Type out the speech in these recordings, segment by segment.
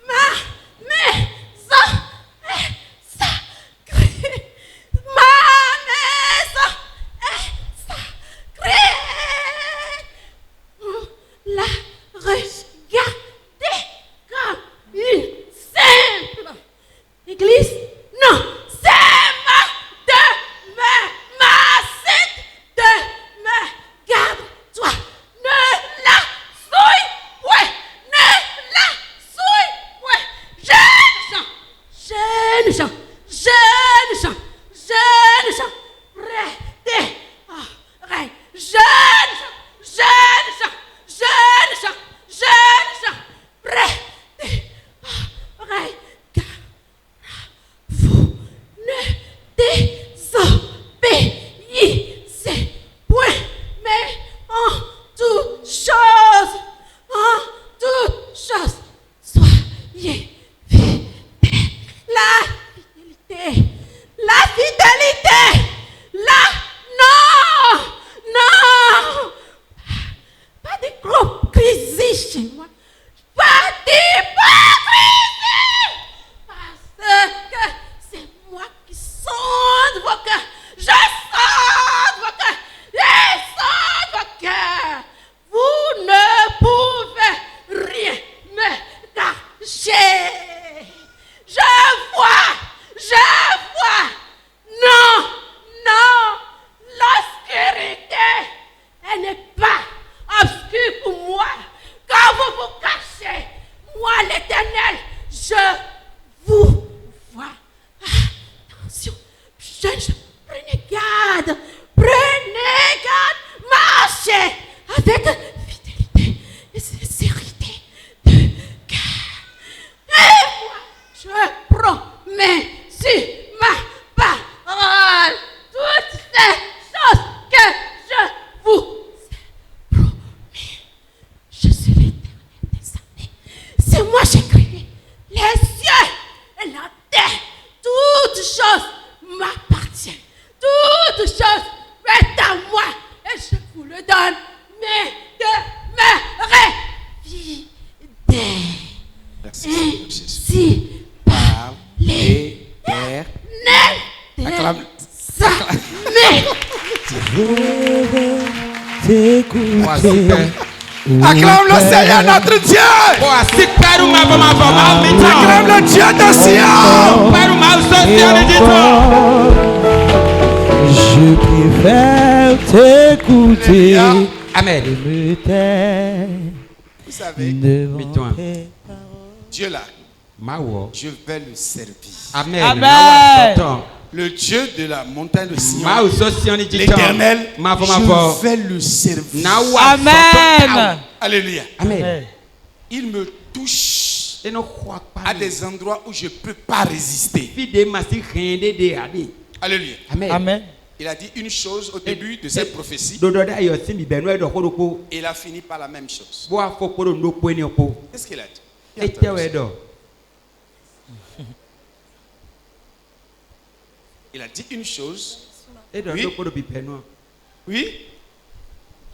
Ma Jésus. Si Par l'Éternel. Acclame. Acclame le Seigneur notre Dieu. Acclame le Dieu de Sion. Je préfère t'écouter. Amen. Vous savez, Devant Dieu là, je vais le servir. Amen. Le Dieu de la montagne de Sion, l'Éternel, je vais le servir. Amen. Alléluia. Amen. Il me touche à des endroits où je ne peux pas résister. Alléluia. Amen. Il a dit une chose au début de cette prophétie et il a fini par la même chose. Qu'est-ce qu'il a dit? Qui a entendu ça? Il a dit une chose. Oui. Oui.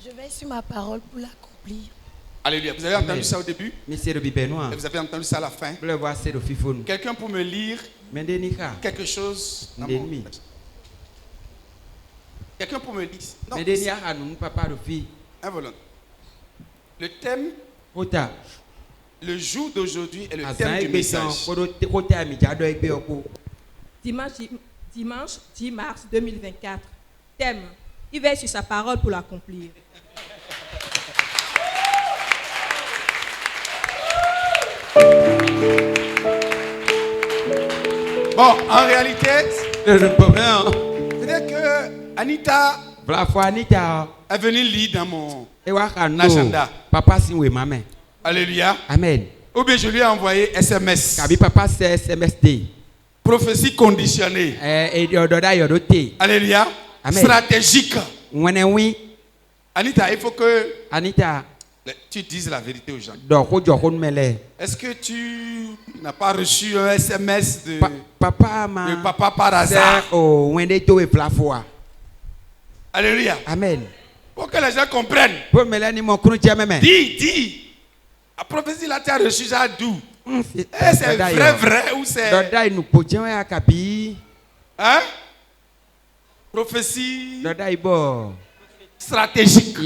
Je vais sur ma parole pour l'accomplir. Alléluia. Vous avez entendu ça au début? Et vous avez entendu ça à la fin? Quelqu'un pour me lire quelque chose dans mon texte. Quelqu'un pour me lire. Non, un volontaire. Le thème, le jour d'aujourd'hui est le thème du message. Dimanche 10 mars 2024. Thème: il veille sur sa parole pour l'accomplir. Bon, en réalité, peut-être que Anita est venue lire dans mon agenda. Alléluia. Amen. Ou bien je lui ai envoyé SMS. Prophétie conditionnée. Alléluia. Amen. Stratégique. Anita, il faut que tu dises la vérité aux gens. Est-ce que tu n'as pas reçu un SMS de papa par hasard? Alléluia. Amen. Pour que les gens comprennent. Dis. La prophétie là, tu as reçu ça d'où? C'est vrai ou c'est... Hein? Prophétie stratégique.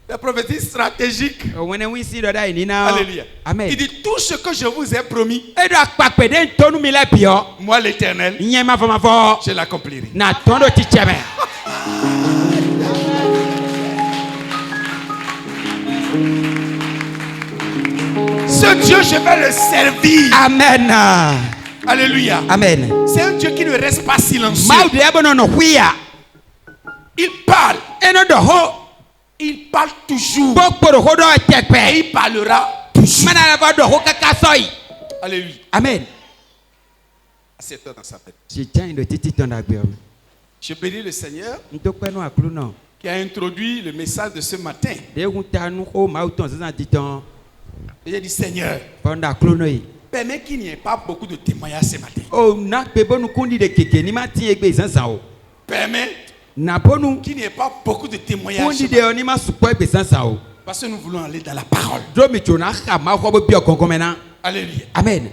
La prophétie stratégique. Alléluia. Amen. Il dit tout ce que je vous ai promis. Moi l'Éternel, je l'accomplirai. Ce Dieu, je vais le servir. Amen. Alléluia. Amen. C'est un Dieu qui ne reste pas silencieux. Il parle. Il parle toujours. Et il parlera toujours. Alléluia. Amen. Assieds-toi dans sa tête. Je Je bénis le Seigneur qui a introduit le message de ce matin. Et j'ai dit, Seigneur, permets qu'il n'y ait pas beaucoup de témoignages ce matin. Permets qu'il n'y ait pas beaucoup de témoignages ce matin. Parce que nous voulons aller dans la parole. Alléluia. Amen.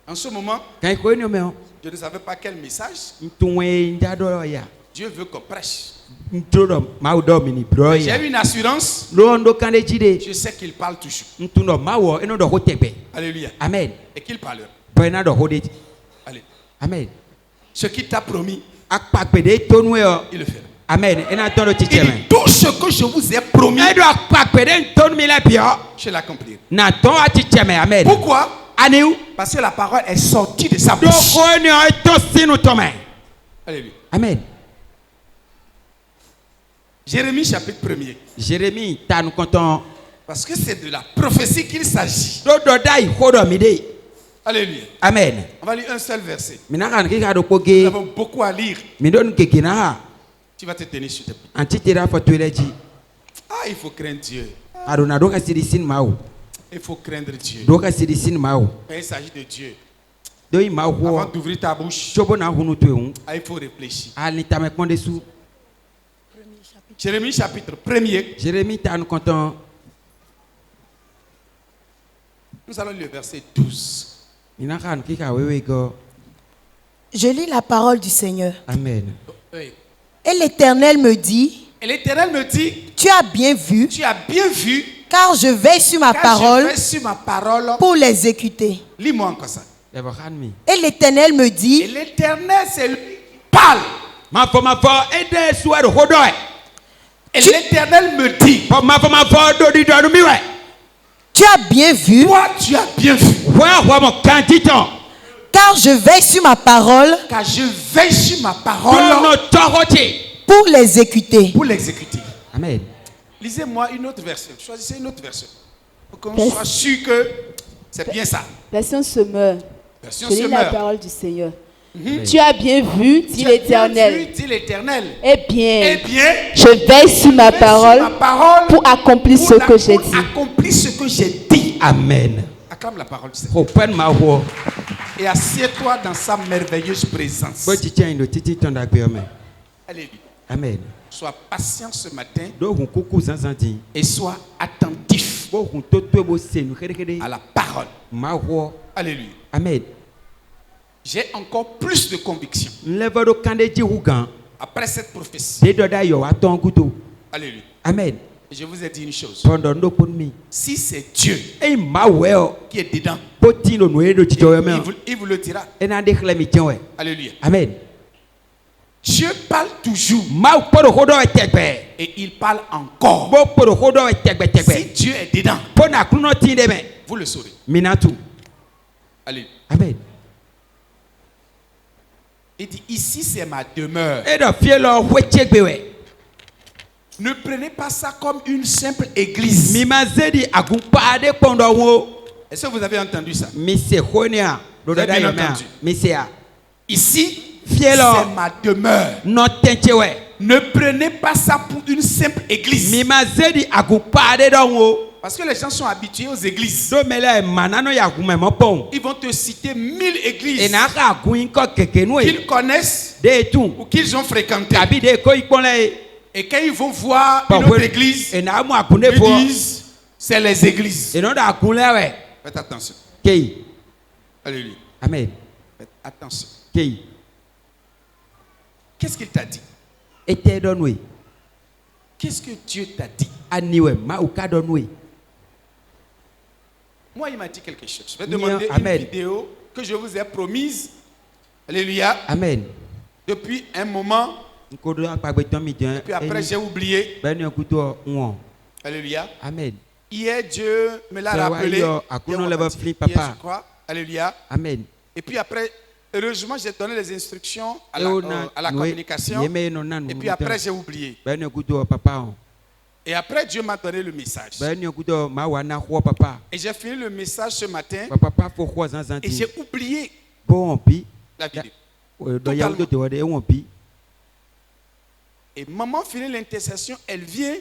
En ce moment, je ne savais pas quel message Dieu veut qu'on prêche. J'ai une assurance. Je sais qu'il parle toujours. Alléluia. Amen. Et qu'il parlera. Allez. Amen. Ce qu'il t'a promis, il le fera. Amen. Il dit, tout ce que je vous ai promis, je l'accomplirai. Amen. Pourquoi? Parce que la parole est sortie de sa bouche. Alléluia. Amen. Jérémie chapitre 1er. Jérémie, nous comptons. Parce que c'est de la prophétie qu'il s'agit. Alléluia. Amen. On va lire un seul verset. Nous Nous avons beaucoup à lire. Tu vas te tenir sur tes pieds. Ah, il faut craindre Dieu. Il faut craindre Dieu. Quand il s'agit de Dieu, avant d'ouvrir ta bouche, il faut réfléchir. Jérémie chapitre 1er. Jérémie, nous comptons. Nous allons lire le verset 12. Je lis la parole du Seigneur. Amen. Oui. Et l'Éternel me dit, Et l'Éternel me dit, tu as bien vu, car je veille sur ma parole pour l'exécuter. Lis-moi encore ça. Et l'Éternel me Et dit, l'Éternel, c'est lui qui parle. Et l'Éternel me dit, tu as bien vu, toi tu as bien vu, car je veille sur ma parole car je veille sur ma parole pour l'exécuter. pour l'exécuter. Amen. Lisez-moi une autre version. Choisissez une autre version. Pour qu'on soit sûr que c'est bien ça. Version Semeur. Version Je lis la Semeur. parole du Seigneur. Tu as bien vu, dit l'Éternel. Dit l'Éternel. Eh bien, je veille sur ma parole pour accomplir ce que j'ai dit. Accomplir ce que j'ai dit. Amen. Acclame la parole du Seigneur. Open my war. Et assieds-toi dans sa merveilleuse présence. Alléluia. Amen. Sois patient ce matin et sois attentif à la parole. Alléluia. Amen. J'ai encore plus de conviction après cette prophétie. Alléluia. Amen. Et je vous ai dit une chose. Si c'est Dieu qui est dedans, il vous le dira. Alléluia. Amen. Dieu parle toujours et il parle encore. Si Dieu est dedans, vous le saurez. Alléluia. Amen. Il dit, ici c'est ma demeure. Ne prenez pas ça comme une simple église. Est-ce que vous avez entendu ça? Vous avez bien entendu. Ici, c'est ma demeure. Ne prenez pas ça pour une simple église. Parce que les gens sont habitués aux églises. Ils vont te citer 1000 églises qu'ils connaissent ou qu'ils ont fréquentées. Et quand ils vont voir une autre église, ils disent c'est les églises. Faites attention. Alléluia. Amen. Faites attention. Qu'est-ce qu'il t'a dit? Qu'est-ce que Dieu t'a dit? Moi, il m'a dit quelque chose. Je vais demander une vidéo que je vous ai promise. Alléluia. Amen. Depuis un moment. Et puis après, j'ai oublié. Alléluia. Amen. Hier, Dieu me l'a rappelé. Hier, je crois. Alléluia. Amen. Et puis après, heureusement, j'ai donné les instructions à la communication. Et puis après, j'ai oublié. Et après, Dieu m'a donné le message. Et j'ai fini le message ce matin. Et j'ai oublié la vidéo. Totalement. Et maman finit l'intercession, elle vient,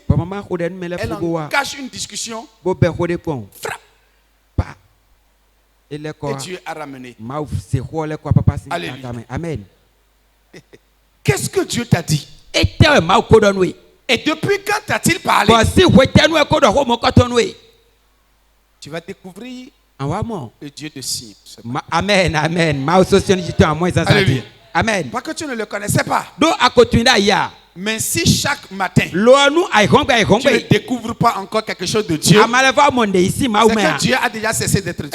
elle engage une discussion. Frappe. Et Dieu a ramené. Alléluia. Amen. Qu'est-ce que Dieu t'a dit? Et depuis quand t'a-t-il parlé? Tu vas découvrir le Dieu de signes. Amen, amen. Alléluia. Amen. Pas que tu ne le connaissais pas. Mais si chaque matin, tu ne découvres pas encore quelque chose de Dieu, c'est que Dieu a déjà cessé d'être Dieu.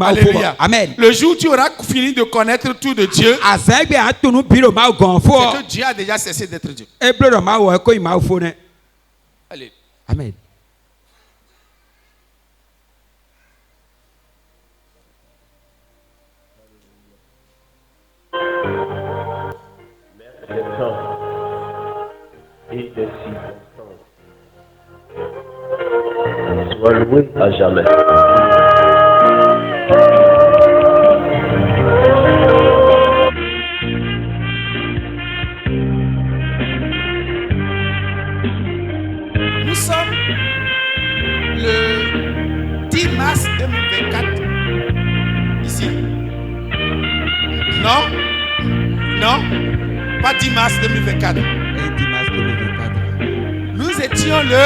Alléluia. Amen. Le jour où tu auras fini de connaître tout de Dieu, c'est que Dieu a déjà cessé d'être Dieu. Allez. Amen. Des temps et des circonstances. Sois loué à jamais. Nous sommes le 10 mars 2024 ici. Non? Non? Pas 10 mars 2024. Nous étions le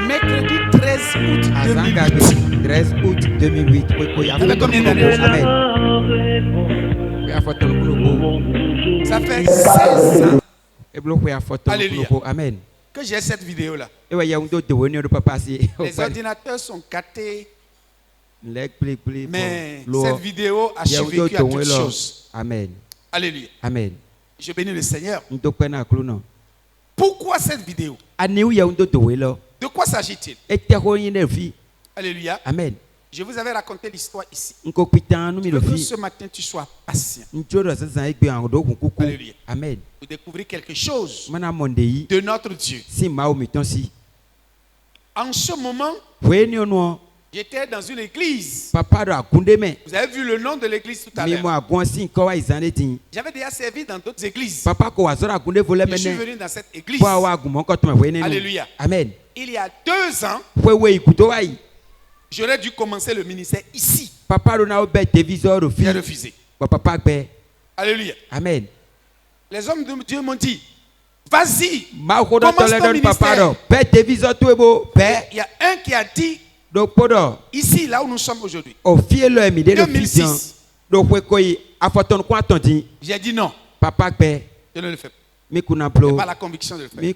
Mercredi 13 août 2008. 13 août 2008. Avec combien d'années? Amen. Ça fait 16 ans. Alléluia. Amen. Que j'ai cette vidéo là. Les Les ordinateurs sont gâtés. Mais cette vidéo a survécu à toutes choses. Amen. Alléluia. Amen. Je bénis le Seigneur. Pourquoi cette vidéo? De quoi s'agit-il? Alléluia. Amen. Je vous avais raconté l'histoire ici. Je veux que ce matin tu sois patient. Alléluia. Amen. Vous découvrez quelque chose de notre Dieu. En ce moment, j'étais dans une église. Vous avez vu le nom de l'église tout à l'heure. J'avais déjà servi dans d'autres églises. Je suis venu dans cette église. Alléluia. Amen. Il y a 2 ans, j'aurais dû commencer le ministère ici. J'ai refusé. Alléluia. Amen. Les hommes de Dieu m'ont dit, vas-y, commence ton ministère. Il y a un qui a dit, ici, là où nous sommes aujourd'hui, 2006. J'ai dit non, je ne le fais pas. Je n'ai pas la conviction de le faire. Et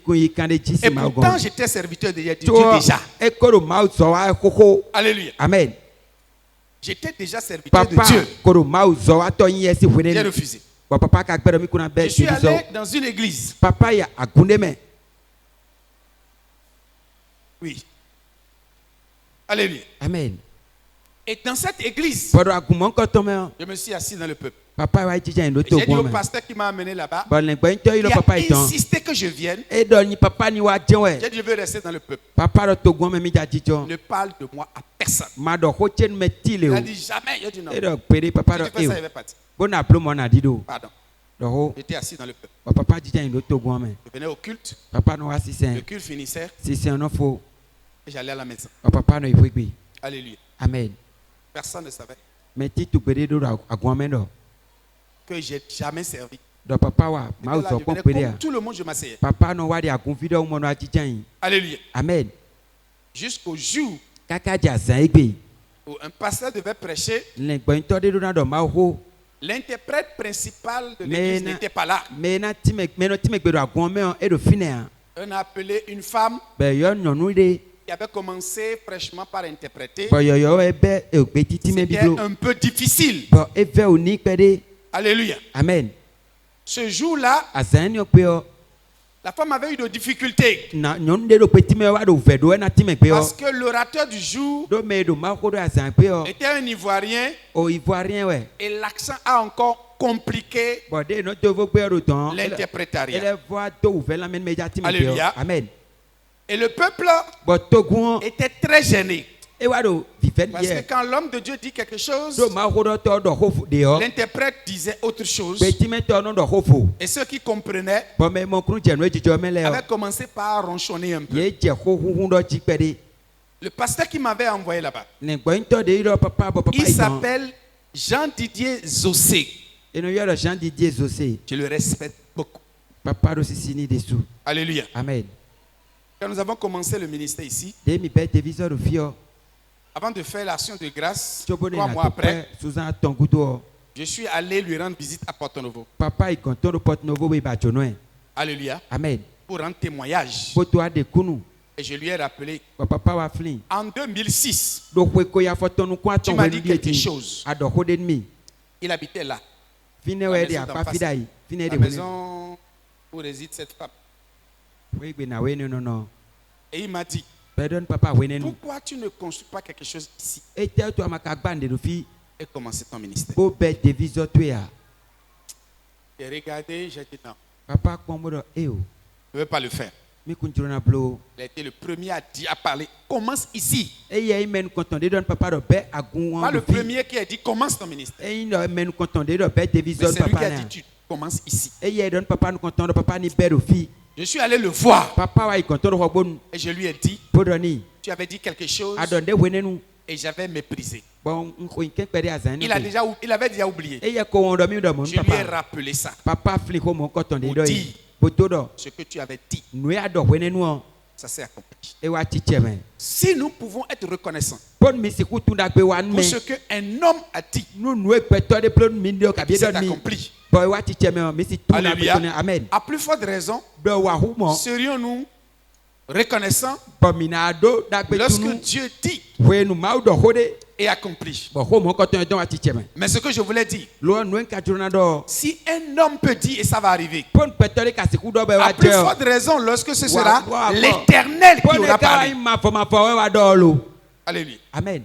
pourtant, j'étais serviteur de Dieu déjà. Alléluia. Amen. J'étais déjà serviteur de Dieu. J'ai refusé. Je suis allé dans une église. Oui. Alléluia. Amen. Et dans cette église, je me suis assis dans le peuple. J'ai dit au pasteur qui m'a amené là-bas, il a insisté que je vienne. J'ai dit, je veux rester dans le peuple. Ne parle de moi à personne. Il a dit jamais. Il a dit non. Si tu fais ça, il va partir. Pardon. J'étais assis dans le peuple. Je venais au culte. Le culte finissait. Et j'allais à la maison. Alléluia. Amen. Personne ne savait Mais que j'ai jamais servi. Là, comme tout le monde, je m'asseyais. Alléluia. Amen. Jusqu'au jour où un pasteur devait prêcher, l'interprète principal de l'église n'était pas là. On a appelé une femme qui avait commencé fraîchement par interpréter. C'était un peu difficile. Alléluia. Amen. Ce jour-là, la femme avait eu des difficultés. Parce que l'orateur du jour était un Ivoirien. Et l'accent a encore compliqué l'interprétariat. Alléluia. Amen. Et le peuple était très gêné. Parce que quand l'homme de Dieu dit quelque chose, l'interprète disait autre chose. Et ceux qui comprenaient avaient commencé par ronchonner un peu. Le pasteur qui m'avait envoyé là-bas, il s'appelle Jean-Didier Zossé. Je le respecte beaucoup. Alléluia. Amen. Quand nous avons commencé le ministère ici, avant de faire l'action de grâce, 3 mois après, je suis allé lui rendre visite à Porto-Novo. Alléluia. Amen. Pour rendre témoignage. Et je lui ai rappelé, en 2006, tu m'as dit quelque chose. Il habitait là. La maison où réside cette femme. Et il m'a dit, pourquoi tu ne construis pas quelque chose ici et commencer ton ministère? J'ai regardé, j'ai dit non. Je ne veux pas le faire. Il a été le premier à parler. Commence ici. Pas le premier qui a dit commence ton ministère. Mais celui qui a dit tu commences ici. Je suis allé le voir. Et je lui ai dit, tu avais dit quelque chose et j'avais méprisé. Il avait déjà oublié. Je lui ai rappelé ça. Pour dire ce que tu avais dit. ça s'est accompli. Si nous pouvons être reconnaissants pour ce qu'un homme a dit, qui s'est accompli. Alléluia. À plus forte raison, serions-nous reconnaissants lorsque Dieu dit et accompli. Mais ce que je voulais dire, si un homme peut dire et ça va arriver, à plus forte raison lorsque ce sera l'Éternel qui aura parlé. Alléluia. Amen.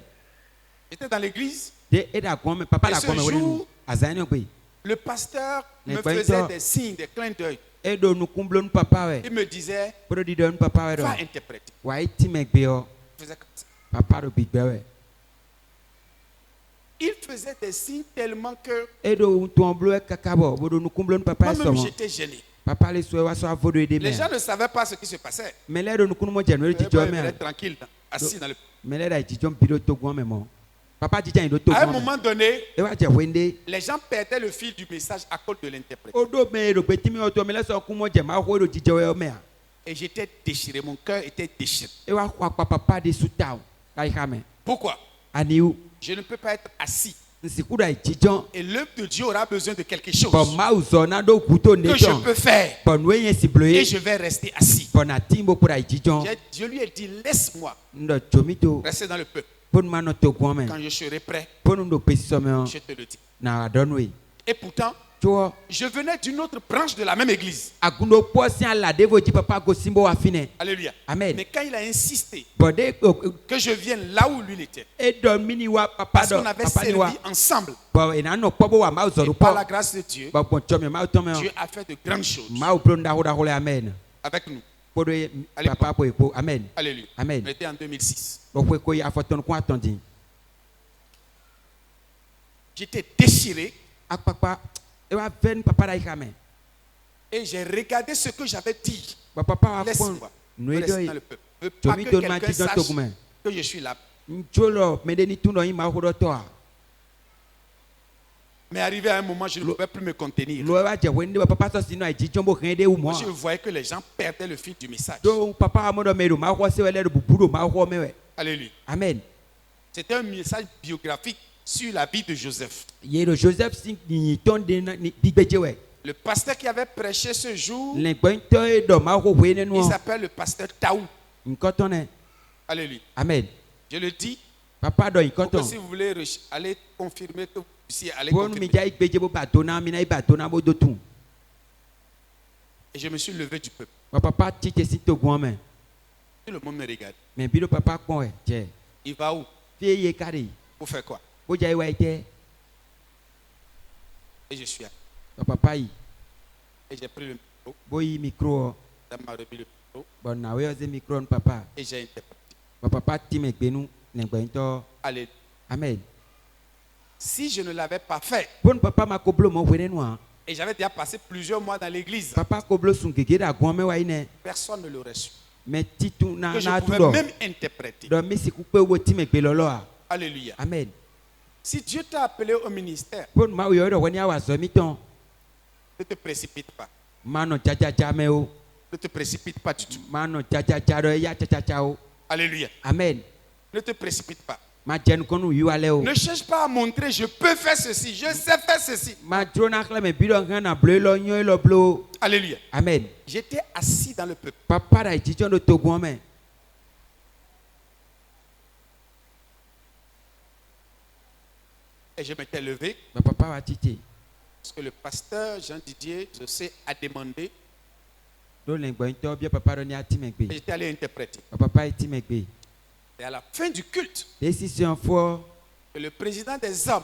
J'étais dans l'église et ce jour, le pasteur me faisait des signes, des clins d'œil. Il me disait, va interpréter. Il faisait des signes tellement que moi-même j'étais gêné. Les gens ne savaient pas ce qui se passait. Ils étaient tranquilles, assis dans le... À un moment donné, les gens perdaient le fil du message à cause de l'interprétation. Et j'étais déchiré, mon cœur était déchiré. Pourquoi? Je ne peux pas être assis. Et l'œuvre de Dieu aura besoin de quelque chose que je peux faire. Et je vais rester assis. Je lui ai dit, laisse-moi rester dans le peuple. Quand je serai prêt, je te le dis. Et pourtant, je venais d'une autre branche de la même église. Alléluia. Amen. Mais quand il a insisté que je vienne là où lui il était, parce qu'on avait servi ensemble, et par la grâce de Dieu, Dieu a fait de grandes choses avec nous. Amen. Alléluia. Amen. On était en 2006. J'étais déchiré. Et j'ai regardé ce que j'avais dit. Laisse-moi rester dans le peuple. Je ne veux pas que quelqu'un sache que je suis là. Mais arrivé à un moment, je ne pouvais plus me contenir. Moi, je voyais que les gens perdaient le fil du message. Alléluia. Amen. C'était un message biographique sur la vie de Joseph. Le pasteur qui avait prêché ce jour, il s'appelle le pasteur Taou. Alléluia. Amen. Je le dis, Papa pour que si vous voulez aller confirmer que vous puissiez aller confirmer. Et je me suis levé du peuple. Tout le monde me regarde. Il va où? Pour faire quoi? Et je suis allé. Et j'ai pris le micro. Ça m'a remis le micro. Et j'ai interprété. Allez. Amen. Si je ne l'avais pas fait, et j'avais déjà passé plusieurs mois dans l'église, personne ne l'aurait su. Que je pouvais même interpréter. Alléluia. Amen. Si Dieu t'a appelé au ministère, ne te précipite pas. Ne te précipite pas du tout. Alléluia. Amen. Ne te précipite pas. Ne cherche pas à montrer je peux faire ceci, je sais faire ceci. Alléluia. Amen. J'étais assis dans le peuple. Et je m'étais levé. Parce que le pasteur Jean-Didier José a demandé. Et j'étais allé interpréter. Et à la fin du culte, le président des hommes,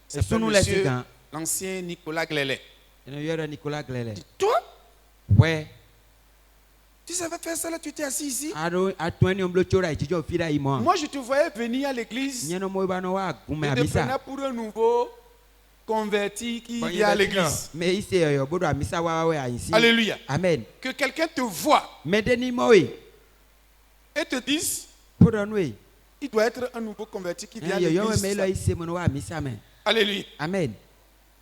s'appelle monsieur l'ancien Nicolas Glélé. Dit, toi, tu savais faire ça là, tu étais assis ici. Moi, je te voyais venir à l'église. Je te prenais pour un nouveau converti qui vient à l'église. Alléluia. Amen. Que quelqu'un te voit et te dise, il doit être un nouveau converti qui vient à l'église. Alléluia. Amen.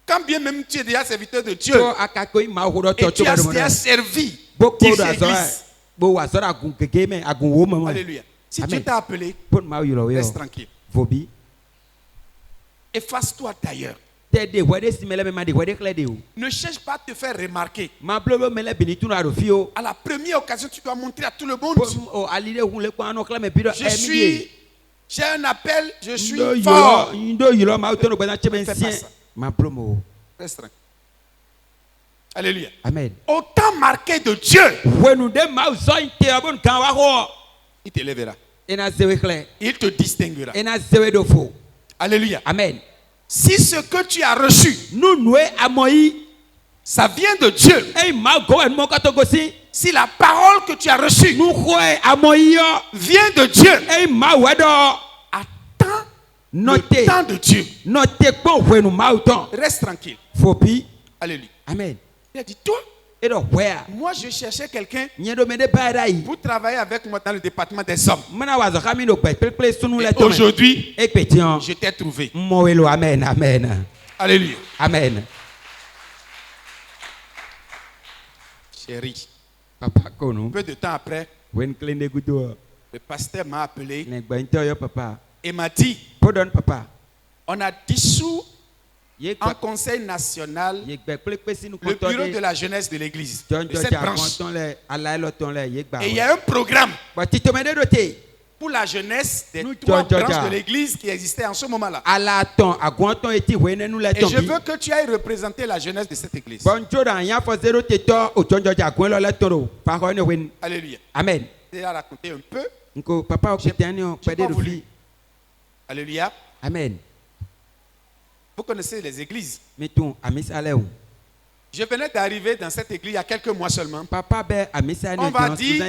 Quand bien même tu es déjà serviteur de Dieu et tu as déjà servi Alléluia. Si Dieu t'a appelé, reste tranquille. Efface-toi d'ailleurs. Ne cherche pas à te faire remarquer. À la première occasion, tu dois montrer à tout le monde. J'ai un appel, je suis fort. Reste tranquille. Alléluia. Amen. Autant marqué de Dieu, il t'élèvera. Il te distinguera. Alléluia. Amen. Si ce que tu as reçu, ça vient de Dieu. Si la parole que tu as reçue vient de Dieu, attends le temps de Dieu. Reste tranquille. Alléluia. Amen. Il a dit, toi, moi je cherchais quelqu'un pour travailler avec moi dans le département des hommes. Et aujourd'hui, je t'ai trouvé. Amen. Amen. Alléluia. Amen. Chérie, Papa, peu de temps après, le pasteur m'a appelé et m'a dit, on a dissous un conseil national, le bureau de la jeunesse de l'église, de cette branche. Et il y a un programme pour la jeunesse des 3 branches de l'église qui existaient en ce moment-là. Et je veux que tu ailles représenter la jeunesse de cette église. Alléluia. Amen. Je vais raconter un peu. J'ai pas voulu. Alléluia. Amen. Vous connaissez les églises. Je venais d'arriver dans cette église il y a quelques mois seulement. On va dire,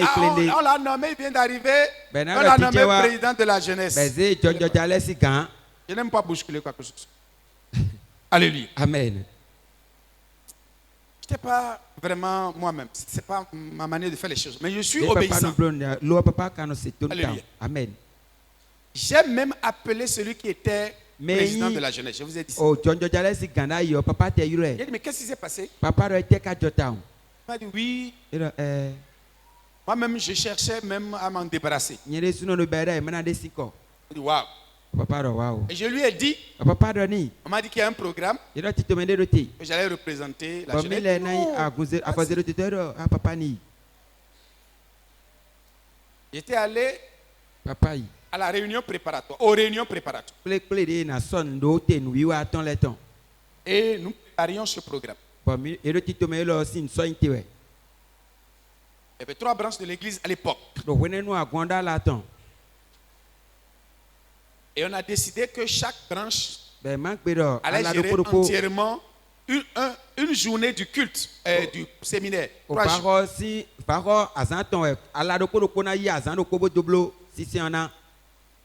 on l'a nommé, il vient d'arriver. On l'a nommé président de la jeunesse. Je n'aime pas bousculer quoi que ce soit. Alléluia. Amen. Je n'étais pas vraiment moi-même. Ce n'est pas ma manière de faire les choses. Mais je suis obéissant. Alléluia. Amen. J'ai même appelé celui qui était président de la jeunesse. Je vous ai dit ça. J'ai dit, mais qu'est-ce qui s'est passé? Il m'a dit, oui. Moi-même, je cherchais même à m'en débarrasser. Il dit, waouh. Et je lui ai dit, on m'a dit qu'il y a un programme que j'allais représenter la jeunesse. J'étais allé à la réunion préparatoire, aux réunions préparatoires. Et nous préparions ce programme. Il y avait 3 branches de l'église à l'époque. Et on a décidé que chaque branche allait gérer entièrement une journée du culte, du séminaire. 3 jours.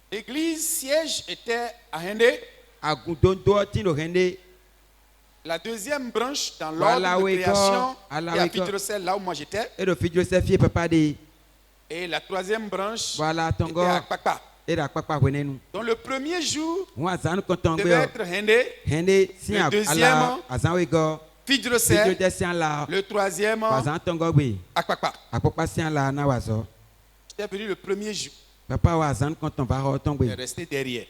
L'église siège était à Hendé. La deuxième branche dans l'ordre de création est à Fidrocel, là où moi j'étais. Et la troisième branche était à Kpakpa. Donc le premier jour devait être Hendé. Le deuxième, Fidrocel. Le troisième, à Kpakpa. J'étais venu le premier jour. Il est resté derrière.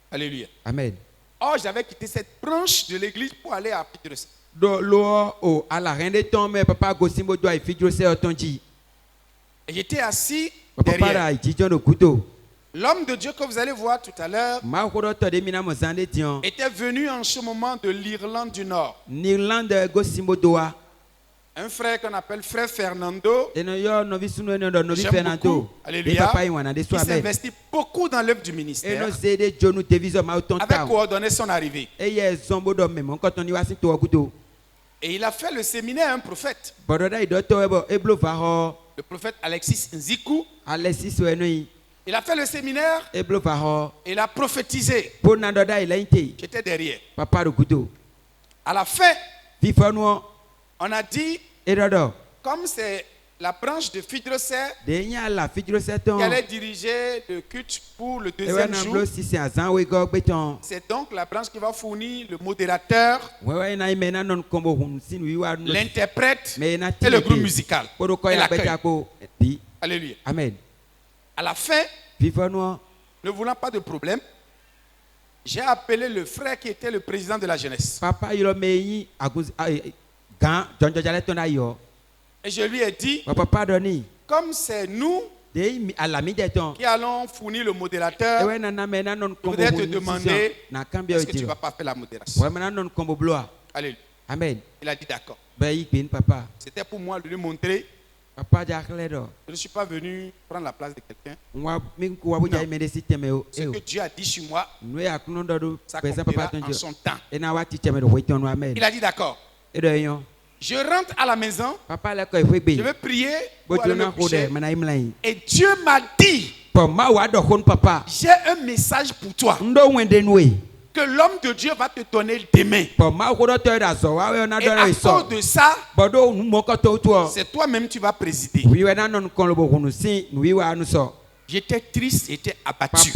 Alléluia. Amen. Or, j'avais quitté cette branche de l'église pour aller à Fidrocel. Et j'étais assis derrière. L'homme de Dieu que vous allez voir tout à l'heure était venu en ce moment de l'Irlande du Nord. Un frère qu'on appelle frère Fernando. J'aime beaucoup. Alléluia. Il s'investit beaucoup dans l'œuvre du ministère. Avait coordonné son arrivée. Et il a fait le séminaire un prophète. Le prophète Alexis Nziku. Il a fait le séminaire. Il a prophétisé. J'étais derrière. À la fin, on a dit, comme c'est la branche de Fidrosé qui allait diriger le culte pour le deuxième jour. C'est donc la branche qui va fournir le modérateur, l'interprète et le groupe musical. Et l'accueil. Alléluia. Amen. À la fin, ne voulant pas de problème, j'ai appelé le frère qui était le président de la jeunesse. Et je lui ai dit, comme c'est nous qui allons fournir le modérateur, je voudrais te demander, est-ce que tu ne vas pas faire la modération? Alléluia. Amen. Il a dit d'accord. Papa. C'était pour moi de lui montrer. Je ne suis pas venu prendre la place de quelqu'un. Ce que Dieu a dit sur moi, ça accomplira en son temps. Il a dit d'accord. Je rentre à la maison, je vais prier pour aller me coucher. Et Dieu m'a dit, j'ai un message pour toi que l'homme de Dieu va te donner demain. Et à cause de ça, c'est toi-même qui vas présider. J'étais triste, j'étais abattu.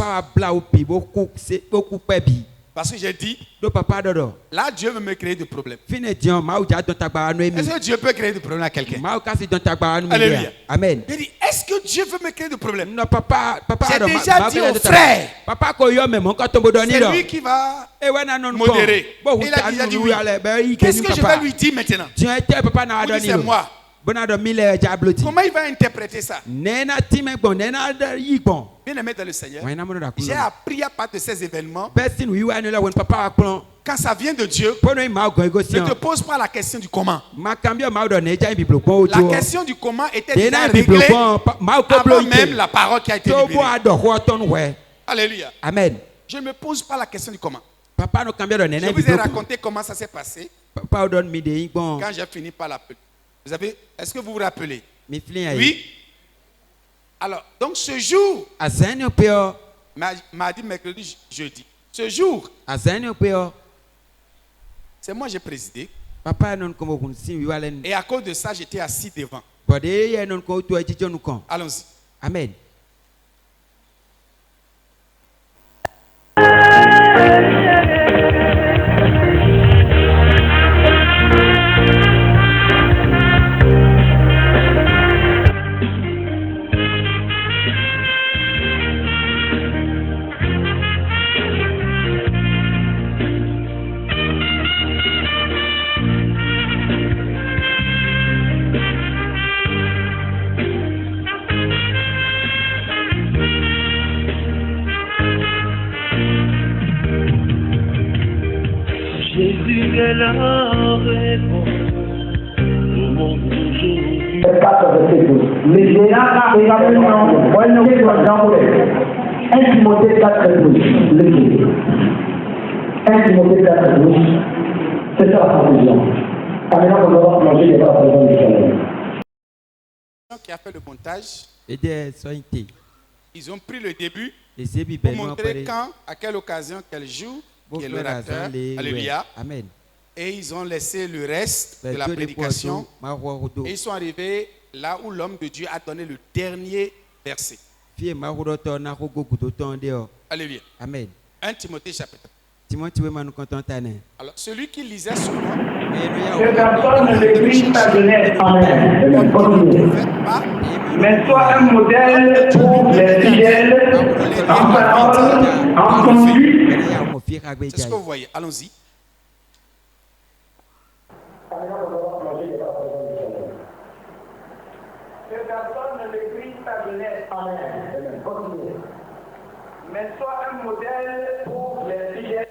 Parce que j'ai dit, là Dieu veut me créer des problèmes. Est-ce que Dieu peut créer des problèmes à quelqu'un? Alléluia. Amen. J'ai dit, est-ce que Dieu veut me créer des problèmes? J'ai déjà dit au frère, c'est lui qui va modérer. Il a déjà dit oui. Qu'est-ce que je vais lui dire maintenant? Vous dites, c'est moi. Comment il va interpréter ça? Bien aimé dans le Seigneur, j'ai appris à partir de ces événements. Quand ça vient de Dieu, ne te pose pas la question du comment. La question du comment était déjà réglée avant même la parole qui a été libérée. Alléluia. Amen. Je ne me pose pas la question du comment. Je vous ai raconté comment ça s'est passé quand j'ai fini par l'appeler. Vous avez, est-ce que vous vous rappelez? Oui. Alors, donc ce jour, mardi, mercredi, jeudi, ce jour, c'est moi j'ai présidé. Et à cause de ça, j'étais assis devant. Allons-y. Amen. C'est ça la conclusion. Qui a fait le montage, ils ont pris le début pour montrer quand, à quelle occasion, quel jour, qui est l'orateur. Alléluia. Amen. Et ils ont laissé le reste de la prédication. Et ils sont arrivés là où l'homme de Dieu a donné le dernier verset. Alléluia. Amen. 1 Timothée chapitre. Alors, celui qui lisait sur moi, que personne ne décrit ta jeunesse en elle, mais sois un modèle pour les fidèles, en parole, en conduite. C'est ce que vous voyez. Allons-y. Que personne ne décrit ta jeunesse en elle, mais sois un modèle pour les fidèles.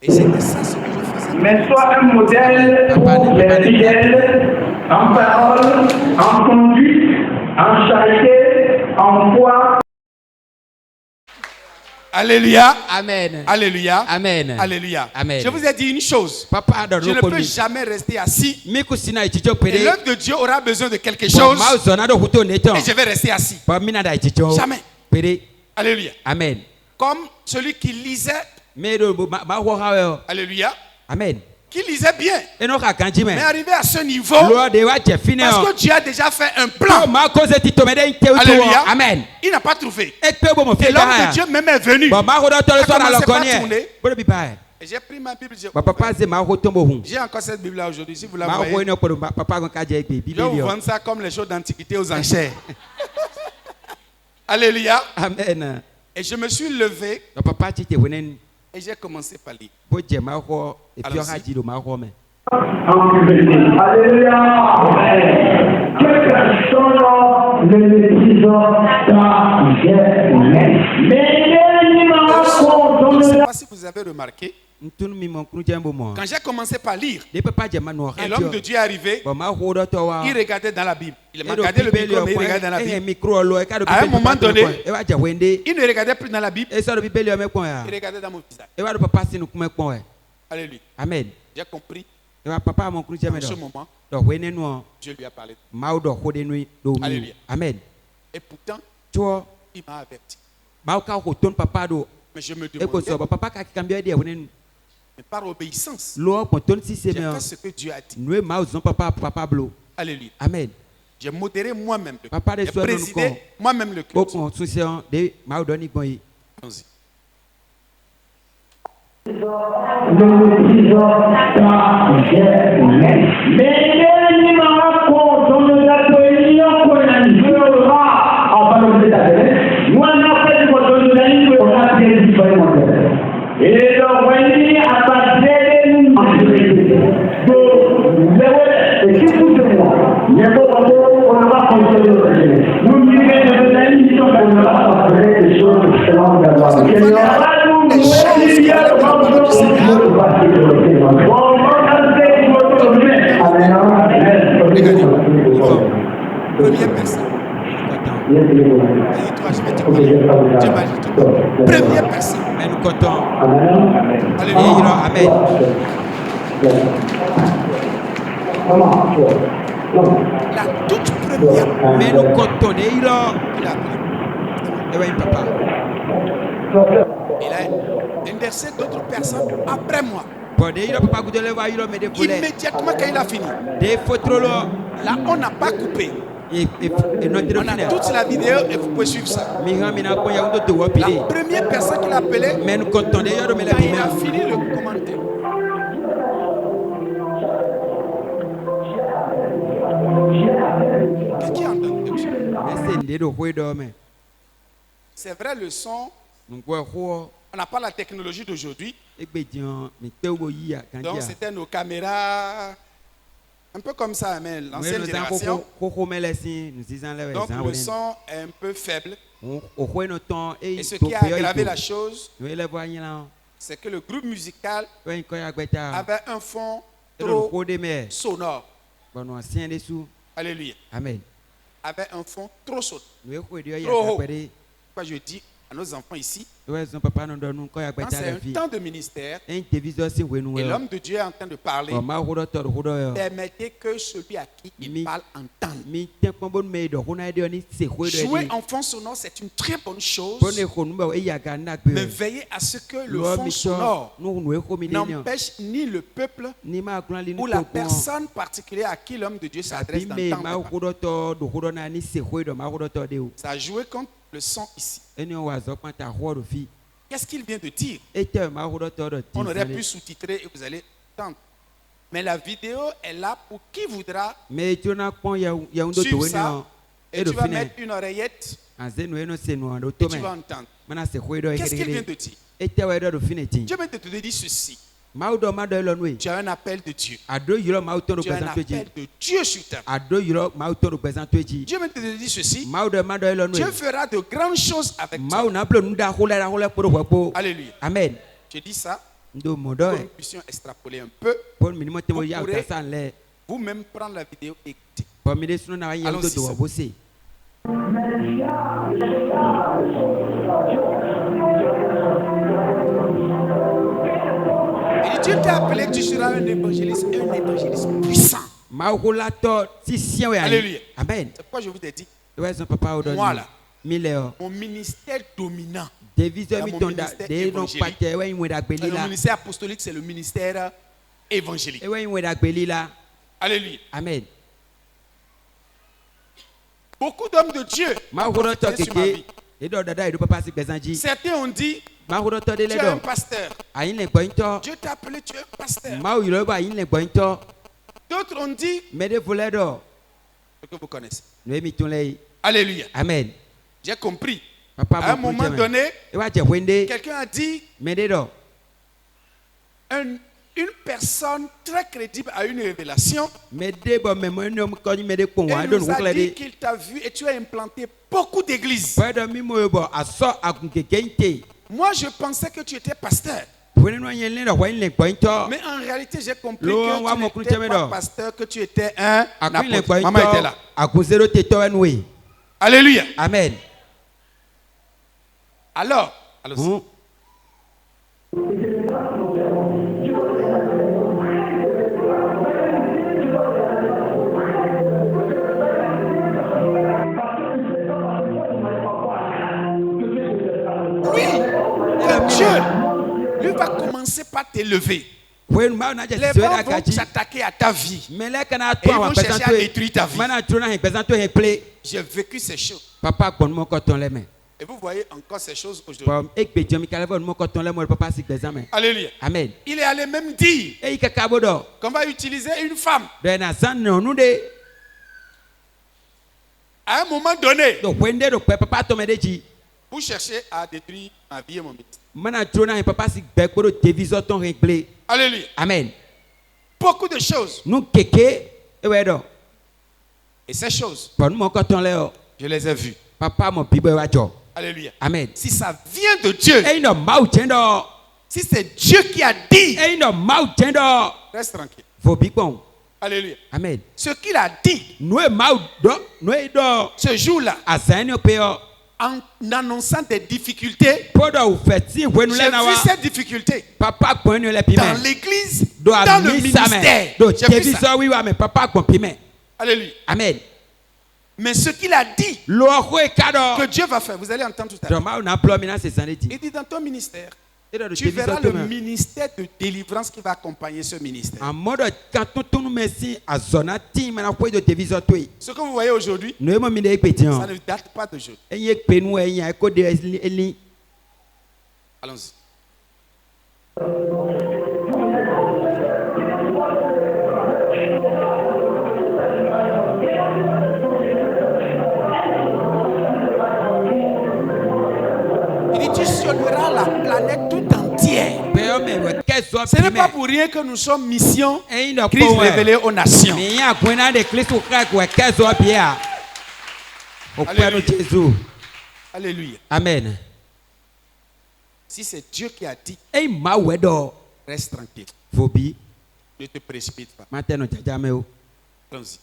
Et c'était ça ce que je faisais. Mais sois un modèle pour les fidèles, en parole, en conduite, en charité, en foi. Alléluia. Amen. Alléluia. Amen. Alléluia. Amen. Je vous ai dit une chose. Je ne peux jamais rester assis. Et l'œuvre de Dieu aura besoin de quelque chose. Et je vais rester assis. Jamais. Alléluia. Amen. Comme celui qui lisait. Alléluia. Amen. qui lisait bien. Et non, mais arrivé à ce niveau, parce que Dieu a déjà fait un plan. Alléluia. Amen. Il n'a pas trouvé. Et l'homme de Dieu même est venu. Et j'ai pris ma Bible. J'ai encore cette Bible-là aujourd'hui. Si vous la voyez, je vais vous vendre ça comme les choses d'antiquité aux enchères. Alléluia. Amen. Et je me suis levé et j'ai commencé par lire. Alléluia. Que personne ne maîtrise je ne sais pas si vous avez remarqué. Quand j'ai commencé par lire, et l'homme de Dieu est arrivé, il regardait dans la Bible. Il regardait le micro, mais il regardait dans la Bible. À un moment donné, il ne regardait plus dans la Bible, il regardait dans mon visage. Alléluia. Amen. J'ai compris. En ce moment, Dieu lui a parlé. Alléluia. Amen. Et pourtant, il m'a averti. Mais je me demandais, mais par obéissance, j'ai fait ce que Dieu a dit. Alléluia. Amen. J'ai modéré moi-même le culte. J'ai présidé moi-même le culte. Allons-y. Première personne. Première personne. Mais nous comptons. Alléluia. Amen. La toute première. Mais nous comptons. Il a papa. Il a inversé d'autres personnes après moi. Immédiatement quand il a fini. Là, on n'a pas coupé. On a toute la vidéo et vous pouvez suivre ça. La première personne qu'il a appelée, quand il a fini le commentaire. Qui a entendu? C'est vrai, le son, on n'a pas la technologie d'aujourd'hui. Donc c'était nos caméras, un peu comme ça, mais l'ancienne génération. Donc le son est un peu faible. Et ce qui a aggravé la chose, c'est que le groupe musical avait un fond trop sonore. Alléluia. Amen. Avait un fond trop sonore. Trop haut. Quoi je dis à nos enfants ici, quand c'est un temps de ministère et l'homme de Dieu est en train de parler, permettez que celui à qui il parle entende. Jouer en fond sonore, c'est une très bonne chose, mais veillez à ce que le fond sonore n'empêche ni le peuple ou la personne particulière à qui l'homme de Dieu s'adresse d'entendre. Ça a joué contre le son ici. Qu'est-ce qu'il vient de dire? On aurait pu sous-titrer et vous allez entendre. Mais la vidéo est là pour qui voudra suivre ça. Et tu vas mettre une oreillette et tu vas entendre. Qu'est-ce qu'il vient de dire? Dieu vient de te dire ceci. Tu as un appel de Dieu. Tu as un appel de Dieu sur ta vie. Dieu vient de te dire ceci. Dieu fera de grandes choses avec toi. Alléluia. Amen. Je dis ça pour que nous puissions extrapoler un peu. Vous pourrez vous-même prendre la vidéo et écouter. Allons-y. Et Dieu t'a appelé, tu seras un évangéliste puissant. Alléluia. Amen. C'est pourquoi je vous ai dit, moi là, mon ministère dominant, le ministère apostolique, c'est le ministère évangélique. Alléluia. Amen. Beaucoup d'hommes de Dieu sur ma vie. Certains ont dit, tu es un pasteur. Dieu t'a appelé, tu es un pasteur. D'autres ont dit, ce que vous connaissez. Alléluia. Amen. J'ai compris. À un moment donné, quelqu'un a dit, une personne très crédible a une révélation. Et nous a dit qu'il t'a vu et tu as implanté beaucoup d'églises. Moi, je pensais que tu étais pasteur. Mais en réalité, j'ai compris que tu n'étais pas pasteur, que tu étais un apôtre. Maman était là. Alléluia. Amen. Alors, allons-y. Dieu, lui va commencer par t'élever. Les gens vont s'attaquer à ta vie. Et ils vont chercher à détruire ta vie. J'ai vécu ces choses. Et vous voyez encore ces choses aujourd'hui. Alléluia. Amen. Il est allé même dire qu'on va utiliser une femme. À un moment donné, pour chercher à détruire ma vie et mon ministère. Alléluia. Amen. Beaucoup de choses. Et ces choses, je les ai vues. Alléluia. Amen. Si ça vient de Dieu, si c'est Dieu qui a dit, reste tranquille. Alléluia. Amen. Ce qu'il a dit, ce jour-là, en annonçant des difficultés, j'ai vu ces difficultés dans l'église, dans le ministère. J'ai vu ça. Alléluia. Amen. Mais ce qu'il a dit, que Dieu va faire, vous allez entendre tout à l'heure. Il dit dans ton ministère, tu verras le ministère de délivrance qui va accompagner ce ministère. Ce que vous voyez aujourd'hui, ça ne date pas d'aujourd'hui. Allons-y. Il dit, tu sillonneras la planète tout entière. Ce n'est pas pour rien que nous sommes mission Christ révélé aux nations. Alléluia. Alléluia. Amen. Si c'est Dieu qui a dit, reste tranquille. Ne te précipite pas. Allons-y.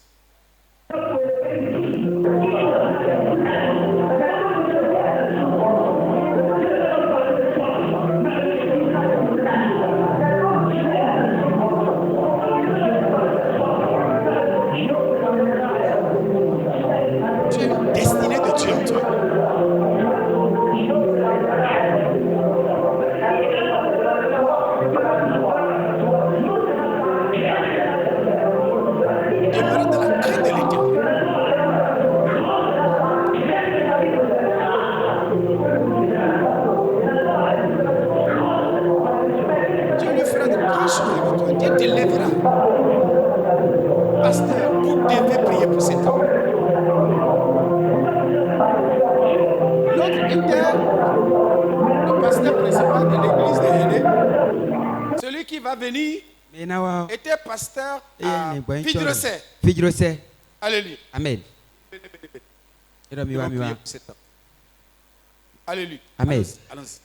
Était pasteur à Fidrosset. Alléluia. Amen. Alléluia. Amen. Allons-y.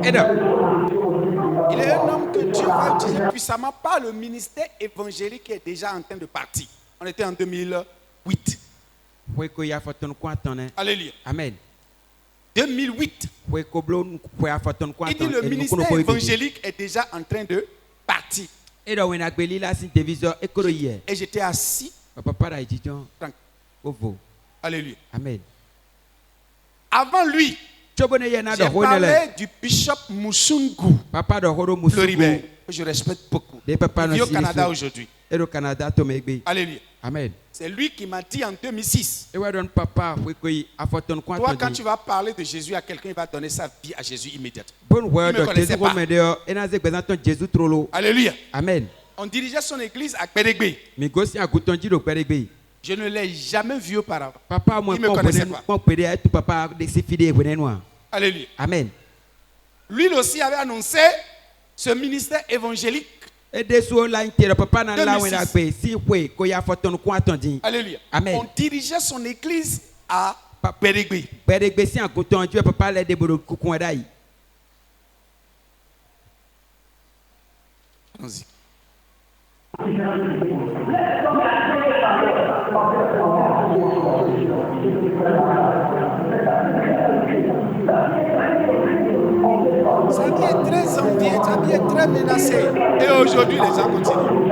Il est un homme que Dieu va utiliser puissamment par le ministère évangélique qui est déjà en train de partir. On était en 2008. Alléluia. Amen. 2008. Il dit le ministère évangélique est déjà en train de partir. Et j'étais assis. Alléluia. Amen. Avant lui, j'ai parlé du bishop Musungu Floribert, que je respecte beaucoup. Il vit au Canada aujourd'hui. Alléluia. Amen. C'est lui qui m'a dit en 2006. Toi, quand tu vas parler de Jésus à quelqu'un, il va donner sa vie à Jésus immédiatement. Il ne me connaissait pas. Alléluia. Amen. On dirigeait son église à Pérégbé. Je ne l'ai jamais vu auparavant. Il ne me connaissait pas. Alléluia. Amen. Lui aussi avait annoncé ce ministère évangélique. Alléluia. Amen. On dirigeait son église à Pérégbé. Allons-y. Sa vie est très enviée, sa vie est très menacée. Et aujourd'hui, les gens continuent.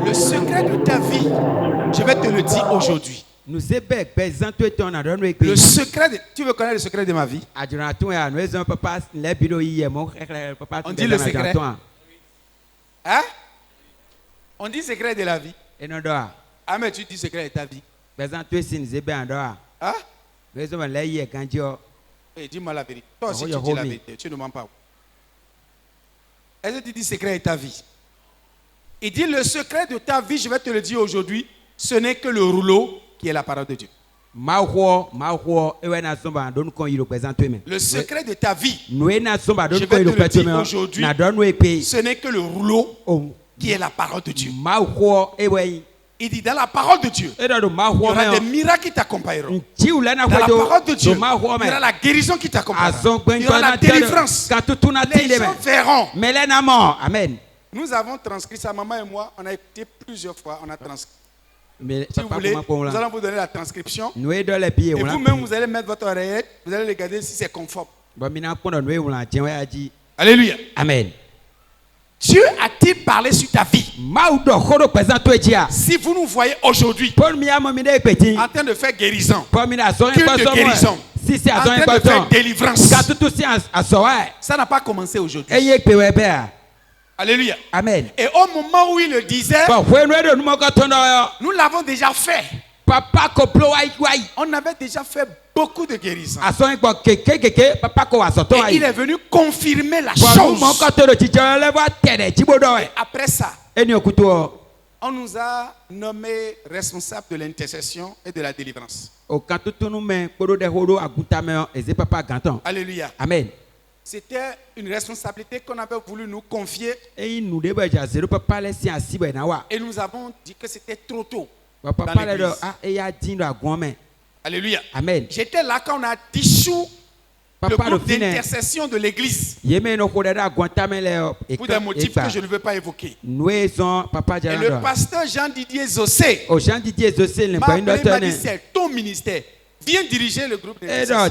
Le secret de ta vie, je vais te le dire aujourd'hui. Le secret de... Tu veux connaître le secret de ma vie? On dit le secret. Hein? On dit secret de la vie. Ah mais tu dis secret de ta vie. Hein? Dis-moi la vérité. Toi aussi tu dis la vérité. Tu ne mens pas. Est-ce que tu dis secret de ta vie? Il dit le secret de ta vie, je vais te le dire aujourd'hui, ce n'est que le rouleau qui est la parole de Dieu. Le secret de ta vie, je vais te le dire aujourd'hui, ce n'est que le rouleau qui est la parole de Dieu. Il dit dans la parole de Dieu, il y aura des miracles qui t'accompagneront. Dans la parole de Dieu, il y aura la guérison qui t'accompagnera. Il y aura la délivrance. Les gens verront. Amen. Nous avons transcrit ça, maman et moi, on a écouté plusieurs fois, on a transcrit. Si vous voulez, nous allons vous donner la transcription. Et vous-même, vous allez mettre votre oreillette, vous allez regarder si c'est conforme. Alléluia. Amen. Dieu a-t-il parlé sur ta vie? Si vous nous voyez aujourd'hui en train de faire guérison, culte de guérison, en train de faire délivrance, ça n'a pas commencé aujourd'hui. Alléluia. Amen. Et au moment où il le disait, nous l'avons déjà fait. On avait déjà fait beaucoup de guérisons. Et il est venu confirmer la chose. Et après ça, on nous a nommé responsable de l'intercession et de la délivrance. Alléluia. Amen. C'était une responsabilité qu'on avait voulu nous confier. Et nous avons dit que c'était trop tôt. Alléluia. Amen. J'étais là quand on a dissous le groupe d'intercession de l'église. Pour des motifs que je ne veux pas évoquer. Et le pasteur Jean-Didier Zossé m'a dit c'est ton ministère. Viens diriger le groupe d'intercession.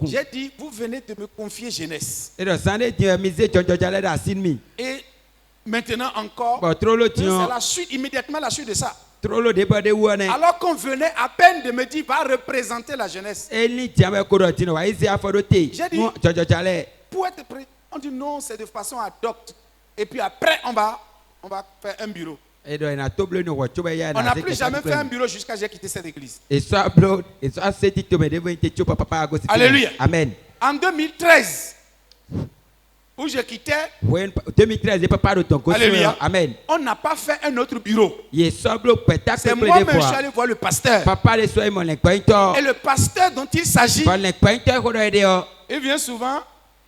J'ai dit, vous venez de me confier jeunesse. Et maintenant encore, c'est la suite, immédiatement la suite de ça. Alors qu'on venait à peine de me dire, va représenter la jeunesse. J'ai dit, pour être prêt, on dit non, c'est de façon ad hoc. Et puis après, on va faire un bureau. On n'a plus jamais fait un bureau jusqu'à ce que j'ai quitté cette église. Alléluia. Amen. En 2013, où je quittais, 2013, alléluia. Amen. On n'a pas fait un autre bureau. C'est moi-même, je suis allé voir le pasteur. Et le pasteur dont il s'agit, il vient souvent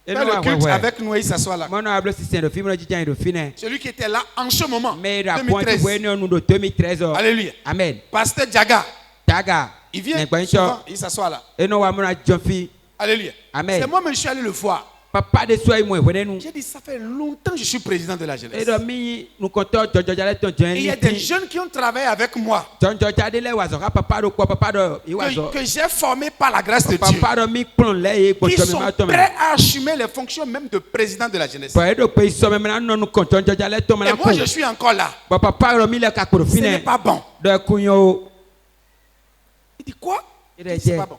faire le culte avec nous et il s'assoit là. Celui qui était là en ce moment, 2013. Alléluia. Amen. Pasteur Jaga. Il vient souvent, il s'assoit là. Alléluia. Amen. C'est moi-même, je suis allé le voir. J'ai dit, ça fait longtemps que je suis président de la jeunesse. Et il y a des jeunes qui ont travaillé avec moi, que j'ai formé par la grâce de Dieu, qui sont prêts à assumer les fonctions même de président de la jeunesse. Et moi, je suis encore là. Ce n'est pas bon. Il dit quoi? C'est pas bon.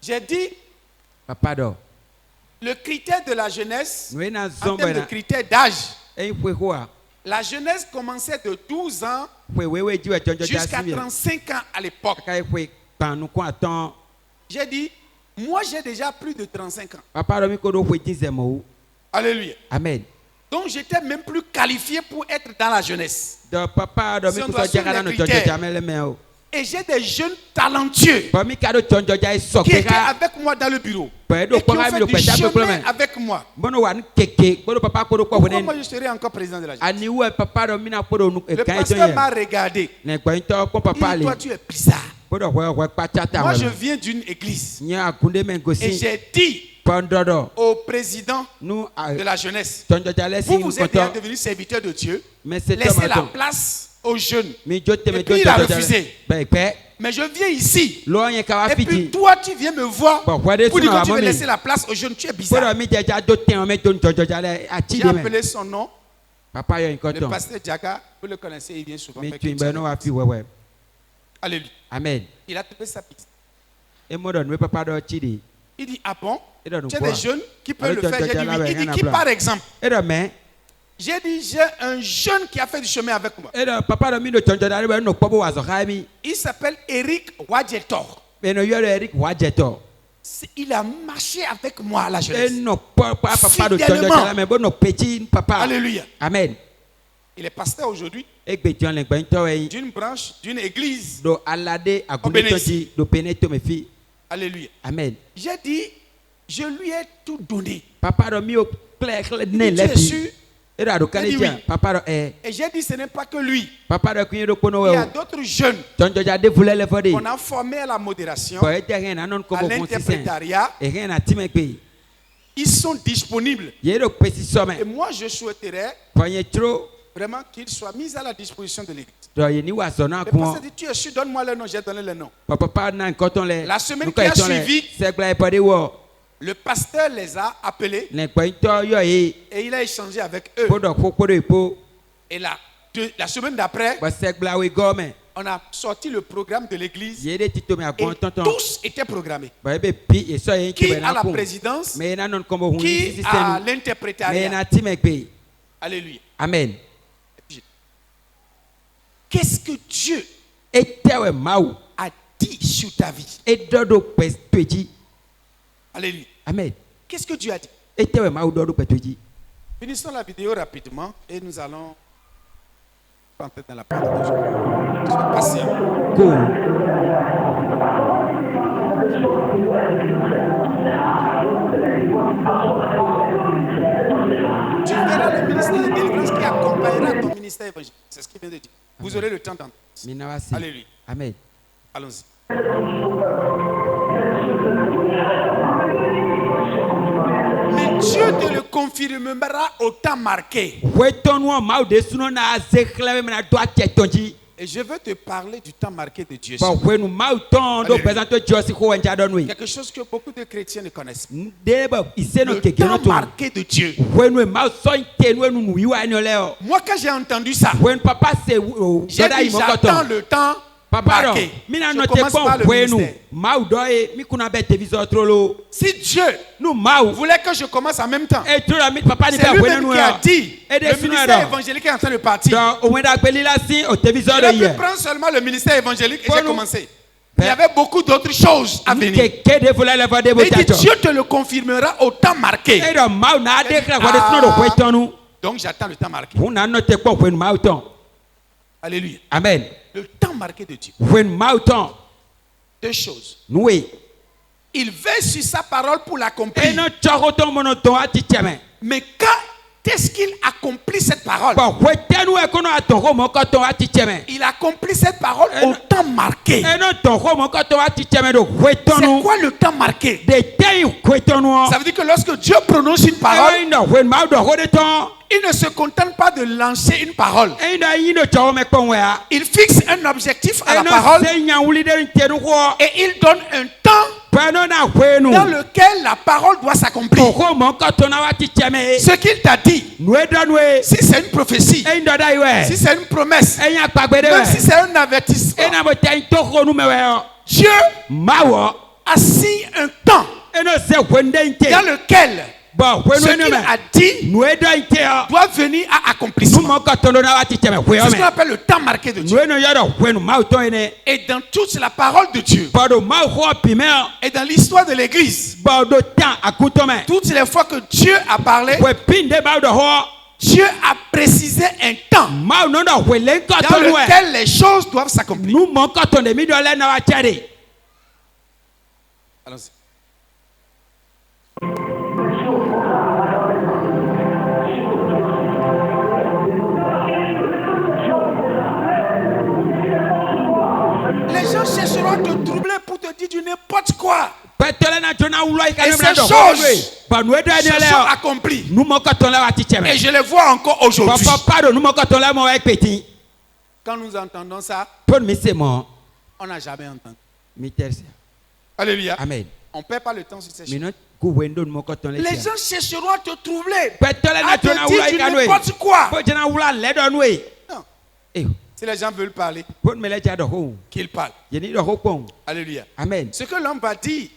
J'ai dit, le critère de la jeunesse, en termes de critère d'âge, la jeunesse commençait de 12 ans jusqu'à 35 ans à l'époque. J'ai dit, moi j'ai déjà plus de 35 ans. Alléluia. Amen. Donc j'étais même plus qualifié pour être dans la jeunesse. Et j'ai des jeunes talentueux qui étaient avec moi dans le bureau et qui ont fait du chemin avec moi. Pourquoi moi je serais encore président de la jeunesse? Le pasteur m'a regardé. Il dit, toi tu es bizarre. Moi je viens d'une église. Et j'ai dit au président de la jeunesse, vous êtes devenu serviteur de Dieu, laissez la place aux jeunes. Et puis il a refusé. Mais je viens ici. Et puis toi tu viens me voir pour dire que tu veux laisser la place aux jeunes. Tu es bizarre. J'ai appelé son nom. Le pasteur Jaga, vous le connaissez, il vient souvent. Alléluia. Amen. Il a trouvé sa piste. Il dit, ah bon? Tu as des jeunes qui peuvent le faire. J'ai dit oui. Il dit, qui par exemple? J'ai dit, j'ai un jeune qui a fait du chemin avec moi. Il s'appelle Eric Wadjetor. Il a marché avec moi à la jeunesse. Fidèlement. Alléluia. Amen. Il est pasteur aujourd'hui d'une branche, d'une église au Bénédicte. Alléluia. Amen. J'ai dit, je lui ai tout donné. Tu es sûr? Et j'ai dit, ce n'est pas que lui. Il y a d'autres jeunes qu'on a formés à la modération, à l'interprétariat. Ils sont disponibles. Et moi, je souhaiterais vraiment qu'ils soient mis à la disposition de l'église. Le pasteur dit, tu es sûr, donne-moi le nom. J'ai donné le nom. La semaine qui a suivi, le pasteur les a appelés et il a échangé avec eux. Et la semaine d'après, on a sorti le programme de l'église et tous étaient programmés. Qui à la présidence, qui à l'interprétariat. Alléluia. Amen. Qu'est-ce que Dieu a dit sur ta vie? Alléluia. Amen. Qu'est-ce que Dieu a dit? Finissons la vidéo rapidement et nous allons entrer dans la parole d'aujourd'hui. Sois patient. Tu verras le ministère de délivrance qui accompagnera ton ministère évangélique. C'est ce qu'il vient de dire. Vous aurez le temps d'entendre. Alléluia. Amen. Allons-y. Mais Dieu te le confirmera au temps marqué. Et je veux te parler du temps marqué de Dieu. Quelque chose que beaucoup de chrétiens ne connaissent pas. Le temps marqué de Dieu. Moi, quand j'ai entendu ça, j'ai dit, j'attends le temps marqué. Je commence par le ministère. Si Dieu voulait que je commence en même temps, c'est lui-même qui a dit, le ministère évangélique est en train de partir. Je pu prendre seulement le ministère évangélique et j'ai commencé. Il y avait beaucoup d'autres choses à venir. Mais il dit, Dieu te le confirmera au temps marqué. Donc j'attends le temps marqué. Alléluia. Amen. Le temps marqué de Dieu. Deux choses. Il veille sur sa parole pour l'accomplir. Mais quand est-ce qu'il accomplit cette parole? Il accomplit cette parole au temps marqué. C'est quoi le temps marqué? Ça veut dire que lorsque Dieu prononce une parole, il ne se contente pas de lancer une parole. Il fixe un objectif à la parole et il donne un temps dans lequel la parole doit s'accomplir. Ce qu'il t'a dit, si c'est une prophétie, si c'est une promesse, même si c'est un avertissement, Dieu a signé un temps dans lequel ce qu'il a dit doit venir à accomplissement. C'est ce qu'on appelle le temps marqué de Dieu. Et dans toute la parole de Dieu, et dans l'histoire de l'Église, toutes les fois que Dieu a parlé, Dieu a précisé un temps dans lequel les choses doivent s'accomplir. Allons-y. Les gens chercheront à te troubler pour te dire du n'importe quoi. Et ces choses sont accomplies. Et je les vois encore aujourd'hui. Quand nous entendons ça, on n'a jamais entendu. Alléluia. Amen. On ne perd pas le temps sur ces choses. Les gens chercheront à te troubler, à te dire du n'importe quoi. Non. Si les gens veulent parler, qu'ils parlent. Alléluia. Amen. Ce que l'homme va dire,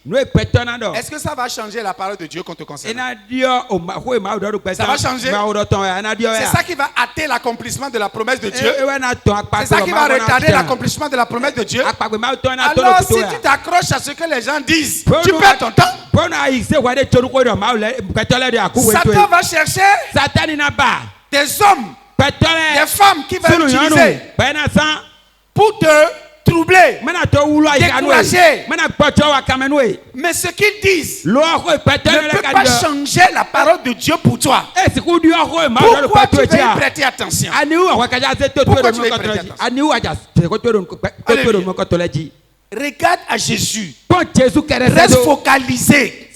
est-ce que ça va changer la parole de Dieu qu'on te concerne? Ça va changer. C'est ça qui va hâter l'accomplissement de la promesse de Dieu. C'est ça qui va retarder l'accomplissement de la promesse de Dieu. Alors si tu t'accroches à ce que les gens disent, tu perds ton temps. Satan va chercher des hommes, des femmes qui vont utiliser pour te troubler, décourager. Mais ce qu'ils disent ne peut pas changer la parole de Dieu pour toi. Pourquoi tu veux y prêter attention? Pourquoi tu veux y prêter attention? Regarde à Jésus. Reste focalisé.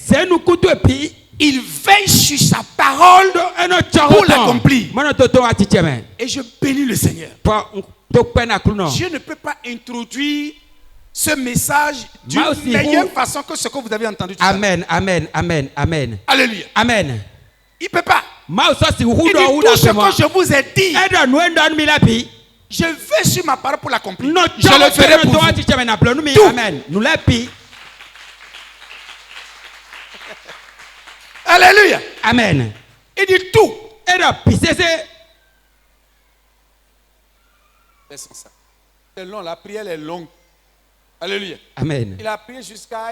Il veille sur sa parole pour l'accomplir. Et je bénis le Seigneur. Dieu ne peut pas introduire ce message d'une meilleure façon que ce que vous avez entendu. Amen, amen, amen, amen. Alléluia. Amen. Il ne peut pas. Il dit tout ce que je vous ai dit. Je vais sur ma parole pour l'accomplir. Je le ferai pour vous. Tout. Amen. Alléluia. Amen. Il dit tout. Laissons ça. C'est long, la prière est longue. Alléluia. Amen. Il a prié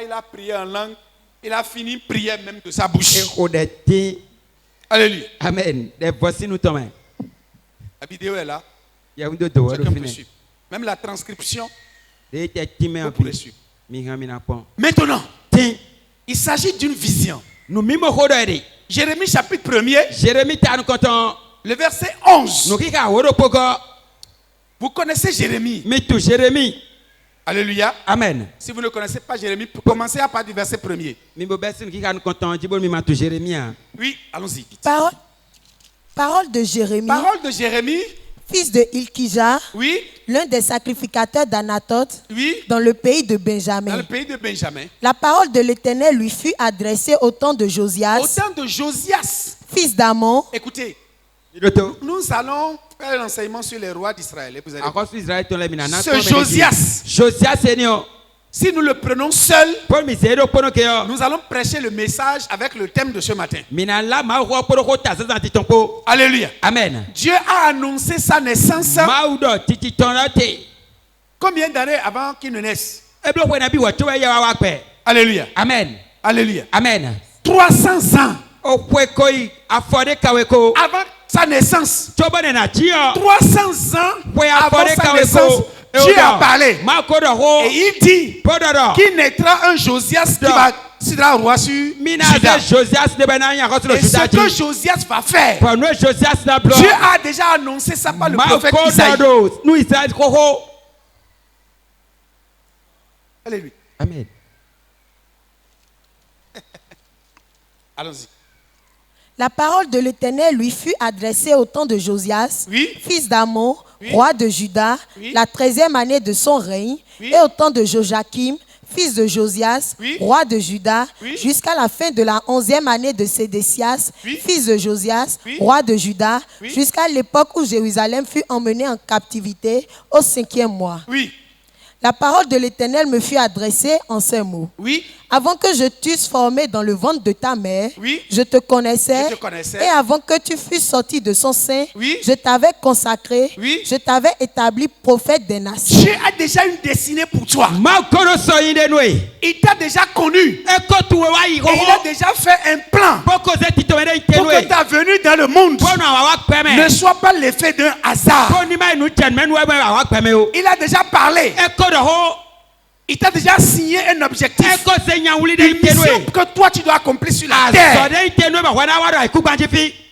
il a prié en langue. Il a fini prier même de sa bouche. Alléluia. Amen. La vidéo est là. Chacun peut suivre. Même la transcription, vous pouvez suivre. Maintenant, il s'agit d'une vision. Jérémie chapitre 1er, le verset 11. Vous connaissez Jérémie? Alléluia. Amen. Si vous ne connaissez pas Jérémie, commencez à partir du verset 1er. Oui, allons-y. Parole de Jérémie. Parole de Jérémie. Fils de Hilkija. Oui. L'un des sacrificateurs d'Anathoth. Oui. Dans le pays de Benjamin. Dans le pays de Benjamin. La parole de l'Éternel lui fut adressée au temps de Josias. Au temps de Josias. Fils d'Amon. Écoutez. Nous allons faire l'enseignement sur les rois d'Israël. Ce Josias. Si nous le prenons seul, nous allons prêcher le message avec le thème de ce matin. Alléluia. Amen. Dieu a annoncé sa naissance. Combien d'années avant qu'il ne naisse? Alléluia. Amen. Alléluia. Amen. 300 ans avant sa naissance. 300 ans avant sa naissance. Dieu a parlé. Et il dit qu'il naîtra un Josias qui sera roi sur Juda. Et ce que Josias va faire, Dieu a déjà annoncé ça par le prophète Isaïe. Alléluia. Amen. Allons-y. La parole de l'Éternel lui fut adressée au temps de Josias, fils d'Amon, roi de Juda, la 13e année de son règne, et au temps de Joachim, fils de Josias, roi de Juda, jusqu'à la fin de la 11e année de Sédécias, fils de Josias, roi de Juda, jusqu'à l'époque où Jérusalem fut emmenée en captivité au 5e mois. La parole de l'Éternel me fut adressée en ces mots. Avant que je t'eusse formé dans le ventre de ta mère, je te connaissais. Et avant que tu fusses sorti de son sein, je t'avais consacré, je t'avais établi prophète des nations. Dieu a déjà une destinée pour toi. Il t'a déjà connu. Et il a déjà fait un plan pour que ta venue dans le monde ne soit pas l'effet d'un hasard. Il a déjà parlé. Il t'a déjà signé un objectif, une mission que toi tu dois accomplir sur la terre.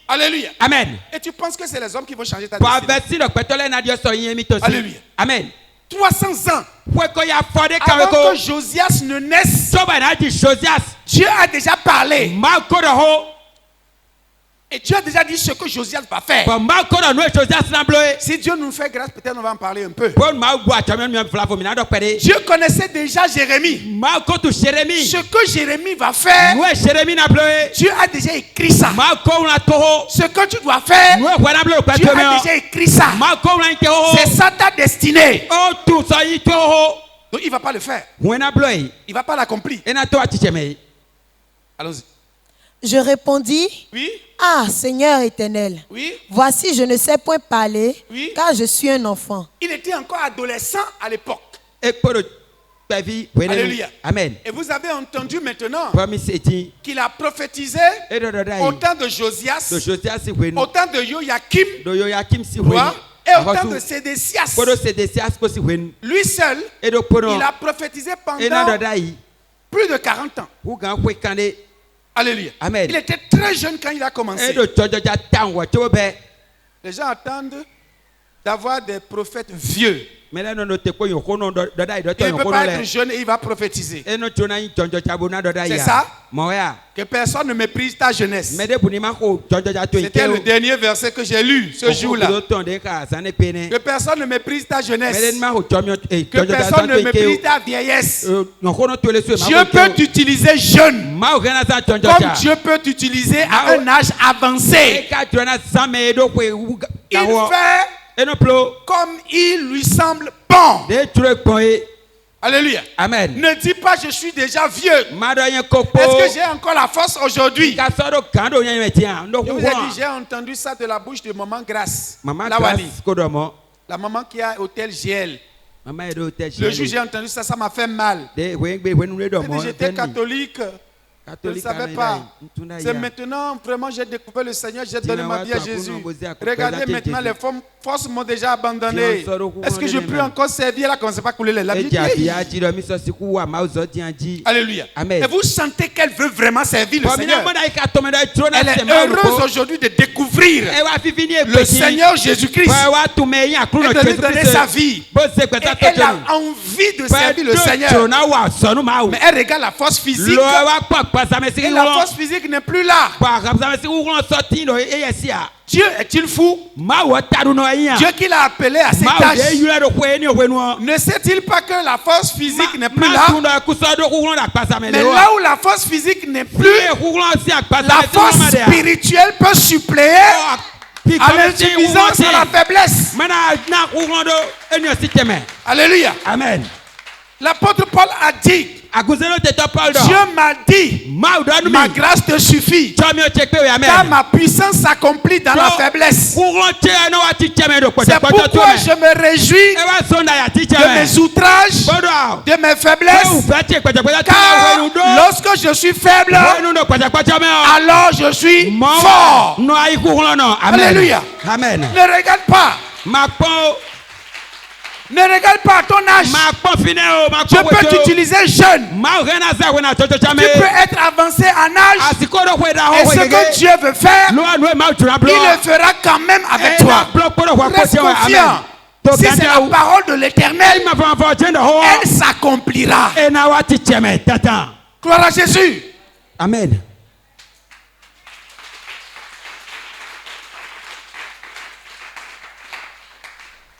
Alléluia. Amen. Et tu penses que c'est les hommes qui vont changer ta destinée? Alléluia. Amen. 300 ans avant que Josias ne naisse, Dieu a déjà parlé. Et Dieu a déjà dit ce que Josias va faire. Si Dieu nous fait grâce, peut-être on va en parler un peu. Dieu connaissait déjà Jérémie. Ce que Jérémie va faire, Dieu a déjà écrit ça. Ce que tu dois faire, Dieu a déjà écrit ça. C'est ça ta destinée. Donc il ne va pas le faire. Il ne va pas l'accomplir. Allons-y. Je répondis, ah Seigneur éternel, voici je ne sais point parler, car je suis un enfant. Il était encore adolescent à l'époque. Alléluia. Amen. Et vous avez entendu maintenant qu'il a prophétisé au temps de Josias, au temps de Joachim, roi, et au temps de Sédécias. Lui seul, il a prophétisé pendant plus de 40 ans. Alléluia. Amen. Il était très jeune quand il a commencé. Les gens attendent d'avoir des prophètes vieux. Il ne peut pas être jeune et il va prophétiser. C'est ça? Que personne ne méprise ta jeunesse. C'était le dernier verset que j'ai lu ce jour-là. Que personne ne méprise ta jeunesse. Que personne ne méprise ta vieillesse. Dieu peut t'utiliser jeune. Comme Dieu peut t'utiliser à un âge avancé. Il fait comme il lui semble bon. Alléluia. Amen. Ne dis pas je suis déjà vieux. Est-ce que j'ai encore la force aujourd'hui? Je vous ai dit, j'ai entendu ça de la bouche de maman Grâce. La maman qui a hôtel GL. Le jour où j'ai entendu ça, ça m'a fait mal. J'étais catholique. Je ne savais pas. C'est maintenant, vraiment, j'ai découvert le Seigneur, j'ai donné ma vie à Jésus. Regardez maintenant, les forces m'ont déjà abandonné. Est-ce que je peux encore servir? Là, commencez pas à couler les larmes. Alléluia. Amen. Et vous sentez qu'elle veut vraiment servir le Seigneur. Elle est heureuse aujourd'hui de découvrir le Seigneur Jésus-Christ et de lui donner sa vie. Et elle a envie de servir le Seigneur. Mais elle regarde la force physique. Et la force physique n'est plus là. Dieu est-il fou? Dieu qui l'a appelé à cet âge. Ne sait-il pas que la force physique n'est plus là? Mais là où la force physique n'est plus, la force spirituelle peut suppléer à l'insuffisance, à la faiblesse. Alléluia. Alléluia. Amen. L'apôtre Paul a dit, Dieu m'a dit, ma grâce te suffit, car ma puissance s'accomplit dans la faiblesse. C'est pourquoi je me réjouis de mes outrages, de mes faiblesses, car lorsque je suis faible, alors je suis fort. Alléluia. Amen. Ne regarde pas. Ne regarde pas ton âge. Je peux t'utiliser jeune. Tu peux être avancé en âge. Et ce que Dieu veut faire, il le fera quand même avec toi. Reste confiant. Si c'est la parole de l'Éternel, elle s'accomplira. Gloire à Jésus. Amen.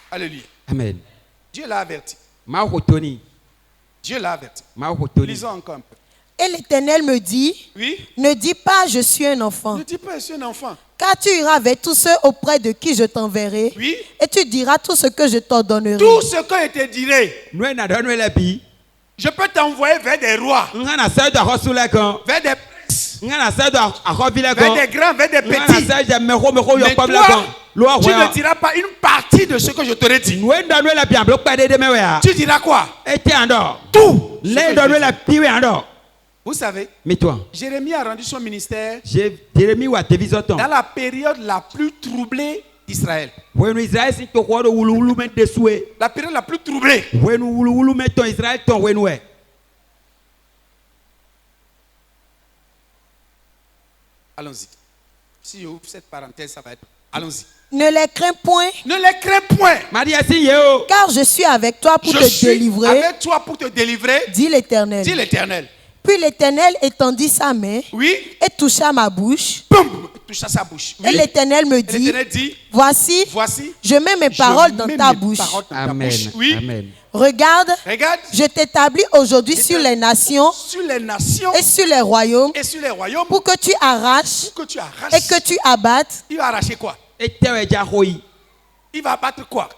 Alléluia. Amen. Dieu l'a averti. Dieu l'a averti. Lisons encore un peu. Et l'Éternel me dit, oui? Ne dis pas je suis un enfant. Ne dis pas je suis un enfant. Car tu iras vers tous ceux auprès de qui je t'enverrai. Oui? Et tu diras tout ce que je t'ordonnerai. Tout ce que je te dirai. Je peux t'envoyer vers des rois. Vers des princes. Vers des grands, vers des petits. Mais toi, tu ne diras pas une partie de ce que je t'aurais dit. Tu diras quoi? Tout. Vous savez, Jérémie a rendu son ministère dans la période la plus troublée d'Israël. La période la plus troublée. Allons-y. Si je ouvre cette parenthèse, ça va être... Allons-y. Ne les crains point. Ne les crains point. Car je suis avec toi pour te délivrer. Avec toi pour te délivrer. Dit l'Éternel. Dit l'Éternel. Puis l'Éternel étendit sa main. Oui. Et toucha ma bouche. Boum, toucha sa bouche. Oui. Et l'Éternel me dit, voici, je mets mes paroles dans ta bouche. Amen. Oui. Amen. Regarde, je t'établis aujourd'hui sur les nations, et sur les royaumes, pour que tu arraches, et que tu abattes. Il va arracher quoi? Il va abattre quoi?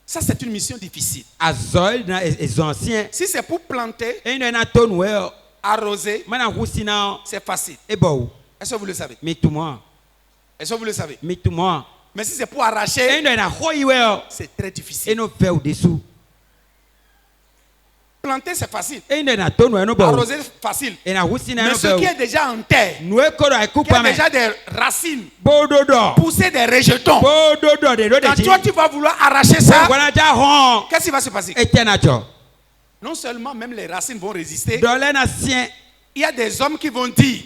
Ça, c'est une mission difficile. Si c'est pour planter, arroser, c'est facile. Est-ce que vous le savez? Est-ce que vous le savez? Mais si c'est pour arracher, c'est très difficile. Planter, c'est facile. Arroser, c'est facile. Mais ce qui est déjà en terre, qui a déjà des racines, pousser des rejetons, quand toi tu vas vouloir arracher ça, qu'est-ce qui va se passer? Non seulement même les racines vont résister, il y a des hommes qui vont dire,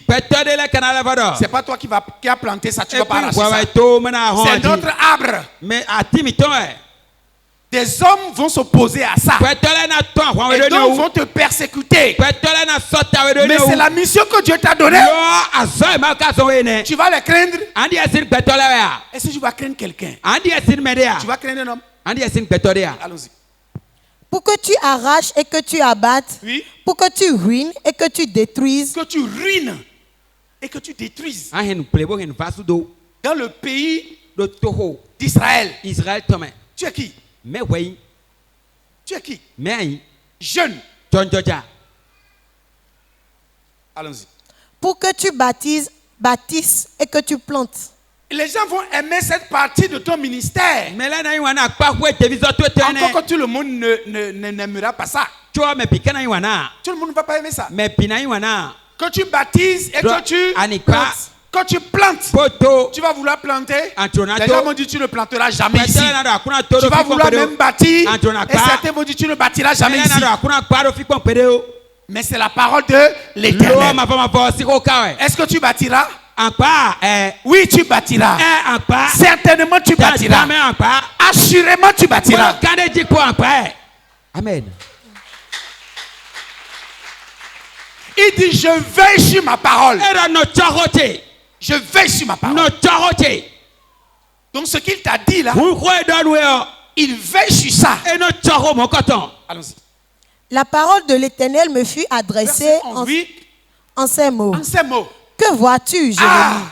c'est pas toi qui as planté ça, tu vas pas arracher ça. C'est notre arbre. Des hommes vont s'opposer à ça. Et donc vont te persécuter. Mais c'est la mission que Dieu t'a donnée. Tu vas les craindre. Est-ce que tu vas craindre quelqu'un? Tu vas craindre un homme? Allons-y. Pour que tu arraches et que tu abattes. Oui. Pour que tu ruines et que tu détruises. Que tu ruines et que tu détruises. Dans le pays d'Israël. Tu es qui? Tu es qui? Jeune. Allons-y. Pour que tu bâtisses et que tu plantes. Les gens vont aimer cette partie de ton ministère. Encore que tout le monde n'aimera pas ça. Tout le monde ne va pas aimer ça. Que tu baptises et que tu plantes. Quand tu plantes, tu vas vouloir planter. Les gens vont dire tu ne planteras jamais ici. Tu vas vouloir même bâtir. Et certains vont dire tu ne bâtiras jamais ici. Mais c'est la parole de l'Éternel. Est-ce que tu bâtiras? Oui, tu bâtiras. Certainement tu bâtiras. Assurément tu bâtiras. Amen. Il dit je veille sur ma parole. Je veille sur ma parole. Donc ce qu'il t'a dit là, il veille sur ça. Allons-y. La parole de l'Éternel me fut adressée en ces mots. Que vois-tu, Jérémie?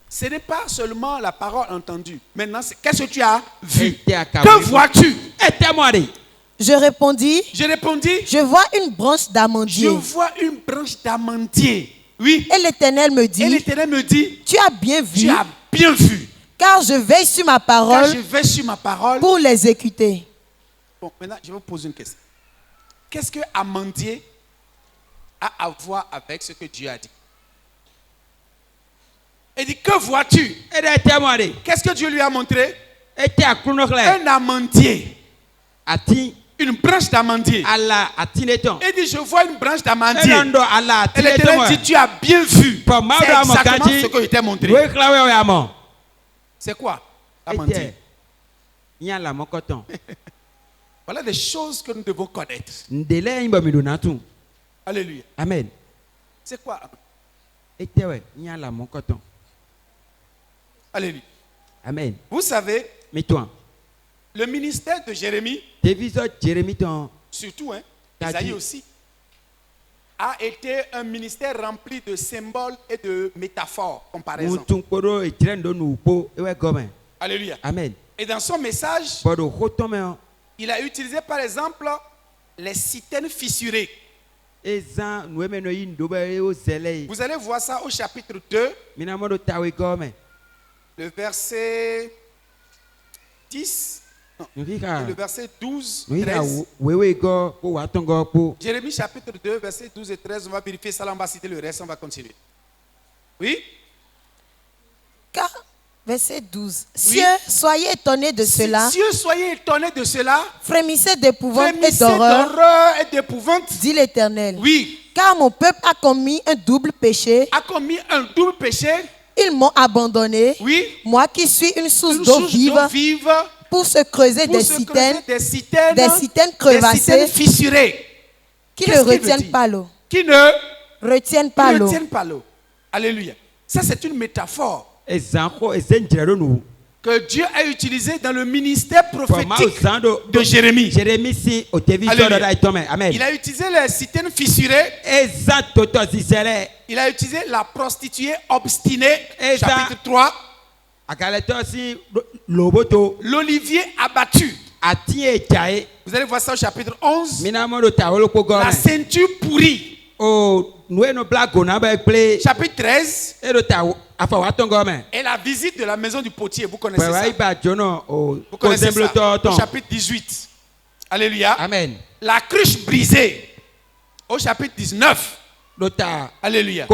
Ce n'est pas seulement la parole entendue. Maintenant, qu'est-ce que tu as vu? Que vois-tu? Je répondis, je vois une branche d'amandier. Je vois une branche d'amandier. Oui. Et l'Éternel me dit, tu as bien vu. Car je veille sur ma parole, pour l'exécuter. Bon, maintenant, je vais vous poser une question. Qu'est-ce que amandier a à voir avec ce que Dieu a dit? Il dit, que vois-tu? Qu'est-ce que Dieu lui a montré? Un amandier. Une branche d'amandier. Il dit, je vois une branche d'amandier. Et l'Éternel dit, tu as bien vu. C'est exactement ce que je t'ai montré. C'est quoi l'amandier? Voilà des choses que nous devons connaître. Alléluia. Amen. C'est quoi? Alléluia. Amen. Vous savez, Mais toi, le ministère de Jérémie, surtout, Isaïe aussi, a été un ministère rempli de symboles et de métaphores, comparaisons. Alléluia. Amen. Et dans son message, il a utilisé par exemple les citernes fissurées. Vous allez voir ça au chapitre 2, le verset 10, le verset 12, 13. Jérémie chapitre 2, verset 12 et 13, on va vérifier ça, là, on va citer le reste, on va continuer. Oui? Car, verset 12. Cieux, soyez étonnés de cela. Cieux, soyez étonnés de cela. Frémissez d'épouvante et d'horreur, dit l'Éternel. Oui. Car mon peuple a commis un double péché. Ils m'ont abandonné. Oui. Moi qui suis une source d'eau vive, pour se creuser des citernes crevassées, fissurées, qui ne retiennent pas l'eau. Alléluia. Ça, c'est une métaphore que Dieu a utilisée dans le ministère prophétique de Jérémie. Amen. Il a utilisé les citernes fissurées. Il a utilisé la prostituée obstinée, chapitre 3. L'olivier abattu. Vous allez voir ça au chapitre 11. La ceinture pourrie. Chapitre 13. Et la visite de la maison du potier. Vous connaissez ça? Vous connaissez ça? Au chapitre 18. Alléluia. Amen. La cruche brisée. Au chapitre 19. Alléluia.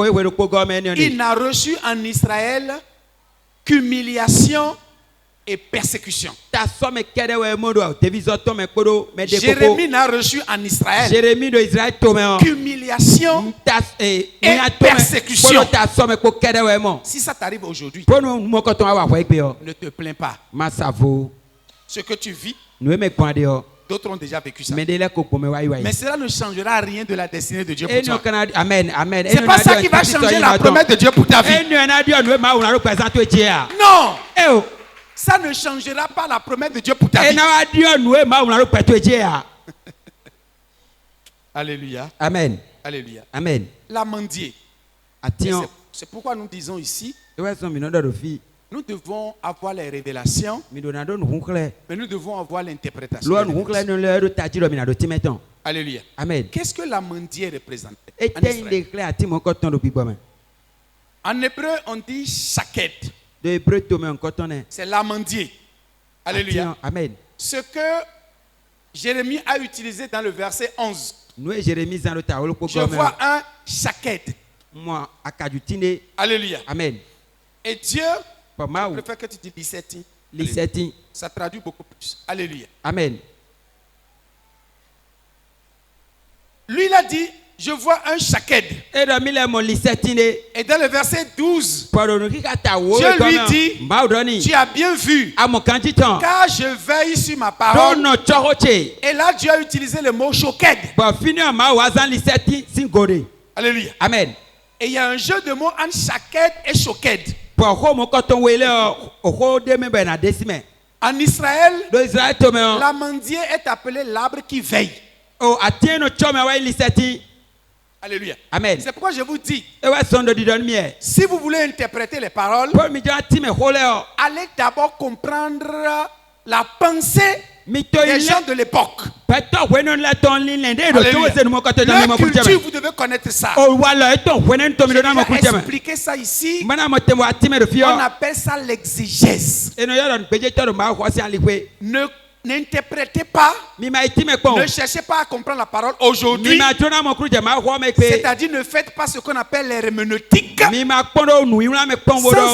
Il n'a reçu en Israël qu'humiliation et persécution. Jérémie n'a reçu en Israël qu'humiliation et persécution. Si ça t'arrive aujourd'hui, ne te plains pas. Ce que tu vis, d'autres ont déjà vécu ça. Mais cela ne changera rien de la destinée de Dieu pour toi. Amen. Amen. C'est pas ça qui va changer la promesse de Dieu pour ta vie. Non. Ça ne changera pas la promesse de Dieu pour ta vie. Alléluia. Amen. Alléluia. Amen. L'amandier. C'est pourquoi nous disons ici, nous devons avoir les révélations, mais nous devons avoir l'interprétation. Alléluia. Amen. Qu'est-ce que l'amandier représente en hébreu, on dit shaked. C'est l'amandier. Alléluia. Amen. Ce que Jérémie a utilisé dans le verset 11. Je vois un shaked. Alléluia. Amen. Et Dieu, je préfère que tu dis lissetti. Ça traduit beaucoup plus. Alléluia. Amen. Lui, il a dit, je vois un shaked. Et dans le verset 12, Dieu lui dit, tu as bien vu, car je veille sur ma parole. Et là, Dieu a utilisé le mot shoked. Alléluia. Amen. Et il y a un jeu de mots entre shaked et shoked. En Israël, l'amandier est appelé l'arbre qui veille. Alléluia. Amen. C'est pourquoi je vous dis, si vous voulez interpréter les paroles, allez d'abord comprendre la pensée les gens de l'époque. Leur culture, vous devez connaître ça. Je vais expliquer ça ici. On appelle ça l'exégèse. N'interprétez pas, ne cherchez pas à comprendre la parole aujourd'hui. C'est-à-dire ne faites pas ce qu'on appelle l'herméneutique sans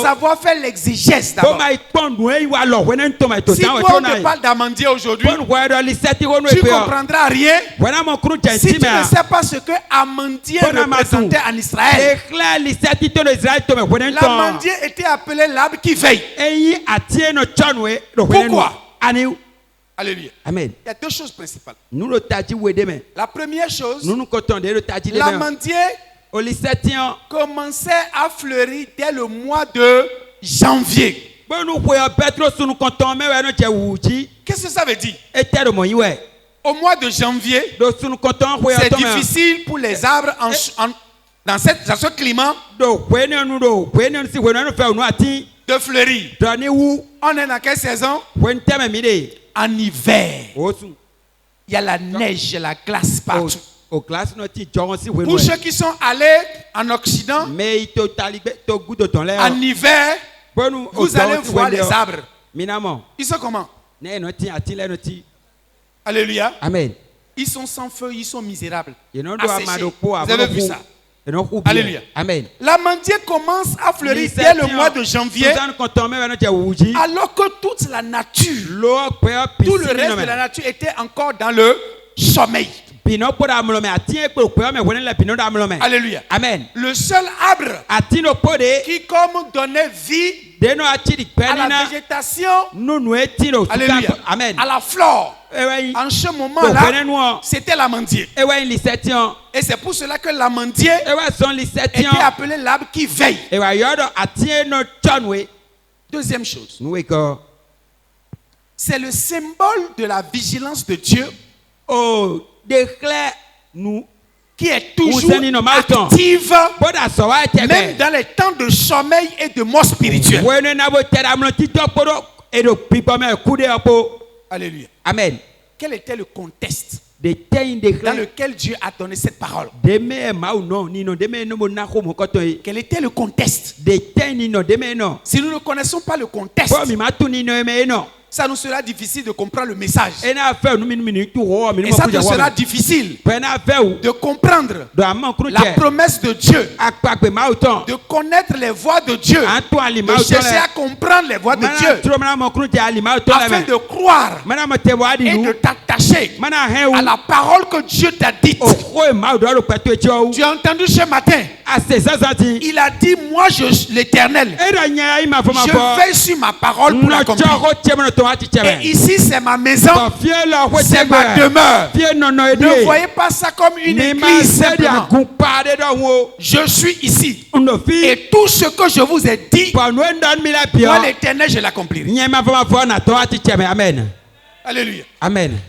avoir fait l'exégèse d'abord. Si toi on te parle d'amandier aujourd'hui, tu ne comprendras rien si tu ne sais pas ce que amandier représentait en Israël. L'amandier était appelé l'arbre qui veille. Pourquoi? Alléluia. Amen. Il y a deux choses principales. La première chose, l'amandier commençait à fleurir dès le mois de janvier. Qu'est-ce que ça veut dire? Au mois de janvier, c'est difficile pour les arbres dans ce climat de fleurir. On est dans quelle saison? En hiver. Il y a la neige, la glace partout. Pour ceux qui sont allés en Occident, en hiver, vous allez voir les arbres. Ils sont comment? Alléluia. Amen. Ils sont sans feu, ils sont misérables. Asséchés. Vous avez vu ça? Alléluia. Amen. L'amandier commence à fleurir dès le mois de janvier, alors que toute la nature, tout le reste de la nature était encore dans le sommeil. Alléluia. Amen. Le seul arbre qui comme donnait vie à la végétation, alléluia, amen, à la flore, en ce moment-là, c'était l'amandier. Et c'est pour cela que l'amandier était appelé l'arbre qui veille. Deuxième chose, c'est le symbole de la vigilance de Dieu qui est toujours active, même dans les temps de sommeil et de mort spirituelle. Alléluia. Amen. Quel était le contexte dans lequel Dieu a donné cette parole? Quel était le contexte? Si nous ne connaissons pas le contexte, ça nous sera difficile de comprendre le message. Et ça nous sera difficile de comprendre la promesse de Dieu, de connaître les voies de Dieu, de chercher à comprendre les voies de Dieu, afin de croire et de t'attacher à la parole que Dieu t'a dite. Tu as entendu ce matin, il a dit, moi l'Éternel, je veille sur ma parole pour l'accomplir. Et ici c'est ma maison, c'est ma demeure. Ne voyez pas ça comme une église simplement. Je suis ici. Et tout ce que je vous ai dit, moi l'Éternel, je l'accomplirai. Amen. Alléluia. Amen.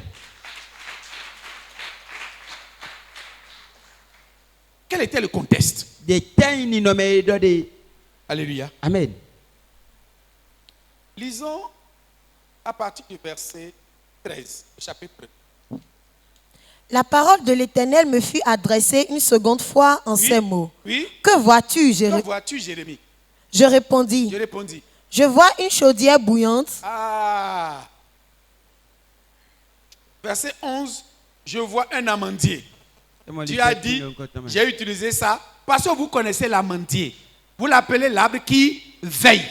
Quel était le contexte? Alléluia. Amen. Lisons à partir du verset 13, chapitre 1. La parole de l'Éternel me fut adressée une seconde fois en ces mots. Oui. Que vois-tu, Jérémie? Que vois-tu, Jérémie? Je répondis. Je vois une chaudière bouillante. Verset 11. Je vois un amandier. Tu as dit, j'ai utilisé ça parce que vous connaissez l'amandier. Vous l'appelez l'arbre qui veille.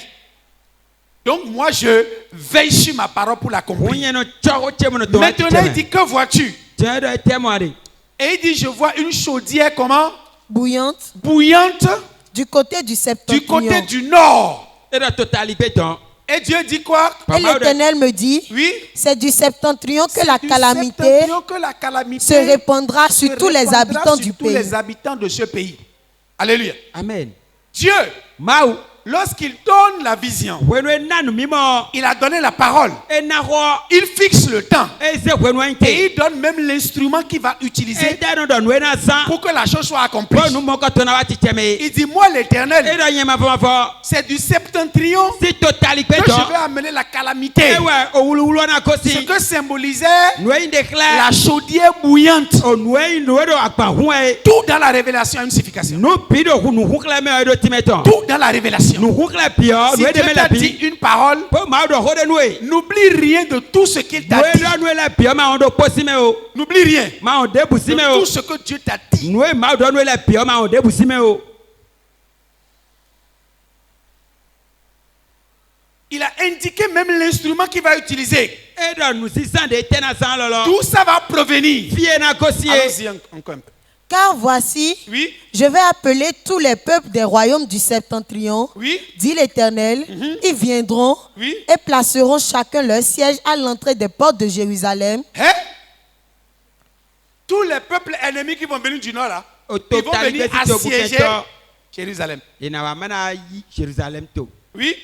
Donc moi je veille sur ma parole pour l'accomplir. Maintenant il dit, que vois-tu? Et il dit, je vois une chaudière comment? Bouillante. Du côté du septentrion. Du côté du nord. Et Dieu dit quoi? Et l'Éternel me dit, oui, c'est du septentrion que la calamité se répandra sur tous les habitants du pays. Tous les habitants de ce pays. Alléluia. Amen. Dieu lorsqu'il donne la vision, il a donné la parole. Il fixe le temps. Et il donne même l'instrument qu'il va utiliser pour que la chose soit accomplie. Il dit, moi l'Éternel, c'est du septentrion que je vais amener la calamité. Ce que symbolisait la chaudière bouillante. Tout dans la révélation a une signification. Tout dans la révélation. Si Dieu t'a dit une parole, n'oublie rien de tout ce qu'il t'a dit. N'oublie rien de tout ce que Dieu t'a dit. Il a indiqué même l'instrument qu'il va utiliser. D'où ça va provenir? Allons-y encore un peu. Car voici, je vais appeler tous les peuples des royaumes du septentrion, dit l'Éternel. Ils viendront et placeront chacun leur siège à l'entrée des portes de Jérusalem. Tous les peuples ennemis qui vont venir du nord, là, ils vont venir assiéger Jérusalem. Oui.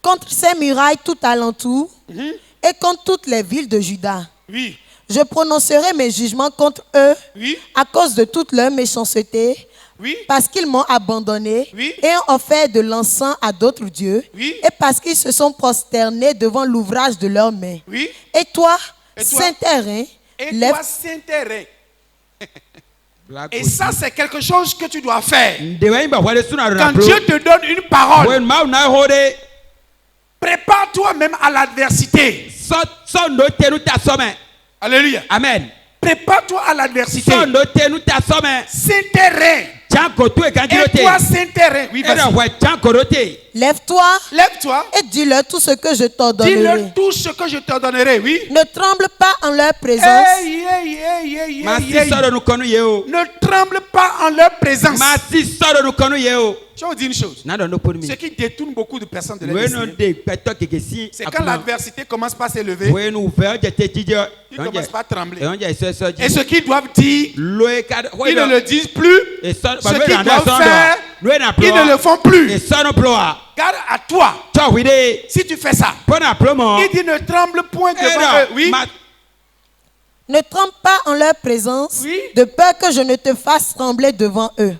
Contre ces murailles tout alentour et contre toutes les villes de Juda. Oui. Je prononcerai mes jugements contre eux à cause de toute leur méchanceté, parce qu'ils m'ont abandonné et ont offert de l'encens à d'autres dieux, et parce qu'ils se sont prosternés devant l'ouvrage de leurs mains. Et toi, Saint-Terrain, et ça, c'est quelque chose que tu dois faire. Quand Dieu te donne une parole, prépare-toi même à l'adversité. Alléluia. Amen. Prépare-toi à l'adversité. Saint-Terrain. Et toi, Saint-Terrain. Oui, vas-y. Lève-toi et dis-leur tout ce que je t'ordonnerai. Dis-leur tout ce que je t'ordonnerai, oui. Ne tremble pas en leur présence. Ne tremble pas en leur présence. Je vais vous dire une chose. Ce qui détourne beaucoup de personnes de l'adversité, c'est quand l'adversité commence pas à s'élever, ils ne commencent pas à trembler. Et ce qu'ils doivent dire, ils ne le disent plus. Ce qu'ils doivent faire, ils ne le font plus. Garde à toi. Si tu fais ça, il dit ne tremble point devant eux. Oui. Ne tremble pas en leur présence, de peur que je ne te fasse trembler devant eux.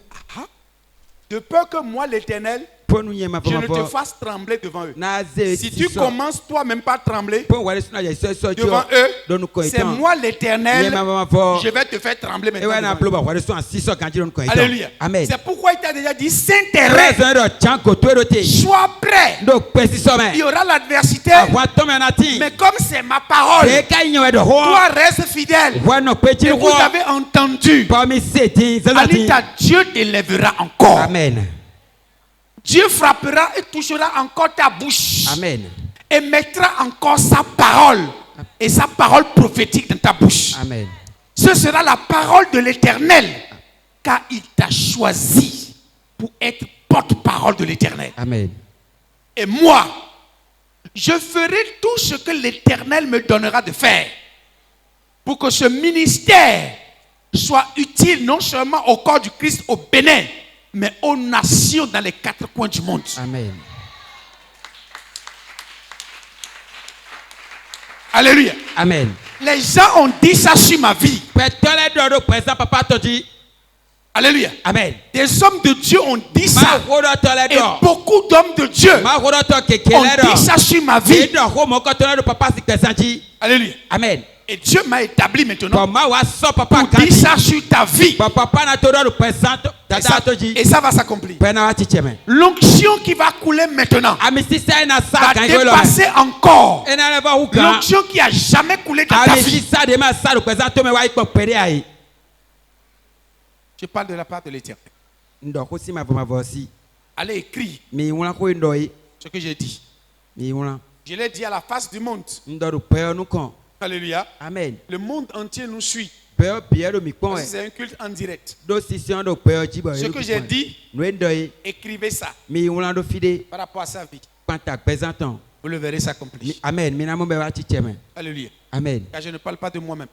De peur que moi, l'Éternel, je ne te fasse trembler devant eux. Si tu commences toi-même pas à trembler devant eux, c'est moi l'Éternel, je vais te faire trembler maintenant. Alléluia. C'est pourquoi il t'a déjà dit, Saint-Terrain, sois prêt. Il y aura l'adversité, mais comme c'est ma parole, toi reste fidèle. Et vous avez entendu, Alita, Dieu t'élèvera encore. Amen. Dieu frappera et touchera encore ta bouche. Amen. Et mettra encore sa parole et sa parole prophétique dans ta bouche. Amen. Ce sera la parole de l'Éternel, car il t'a choisi pour être porte-parole de l'Éternel. Amen. Et moi, je ferai tout ce que l'Éternel me donnera de faire pour que ce ministère soit utile non seulement au corps du Christ au Bénin, mais aux nations dans les quatre coins du monde. Amen. Alléluia. Amen. Les gens ont dit ça sur ma vie. Alléluia. Amen. Des hommes de Dieu ont dit ça. Et beaucoup d'hommes de Dieu ont dit ça sur ma vie. Alléluia. Amen. Et Dieu m'a établi maintenant pour dire ça sur ta vie. Et ça va s'accomplir. L'onction qui va couler maintenant va dépasser encore l'onction qui n'a jamais coulé dans ta vie. Je parle de la part de l'Éternel. Allez écrire ce que j'ai dit. Je l'ai dit à la face du monde. Alléluia. Amen. Le monde entier nous suit. C'est un culte en direct. Ce que j'ai dit, écrivez ça par rapport à sa vie. Vous le verrez s'accomplir. Amen. Alléluia. Amen. Car je ne parle pas de moi-même.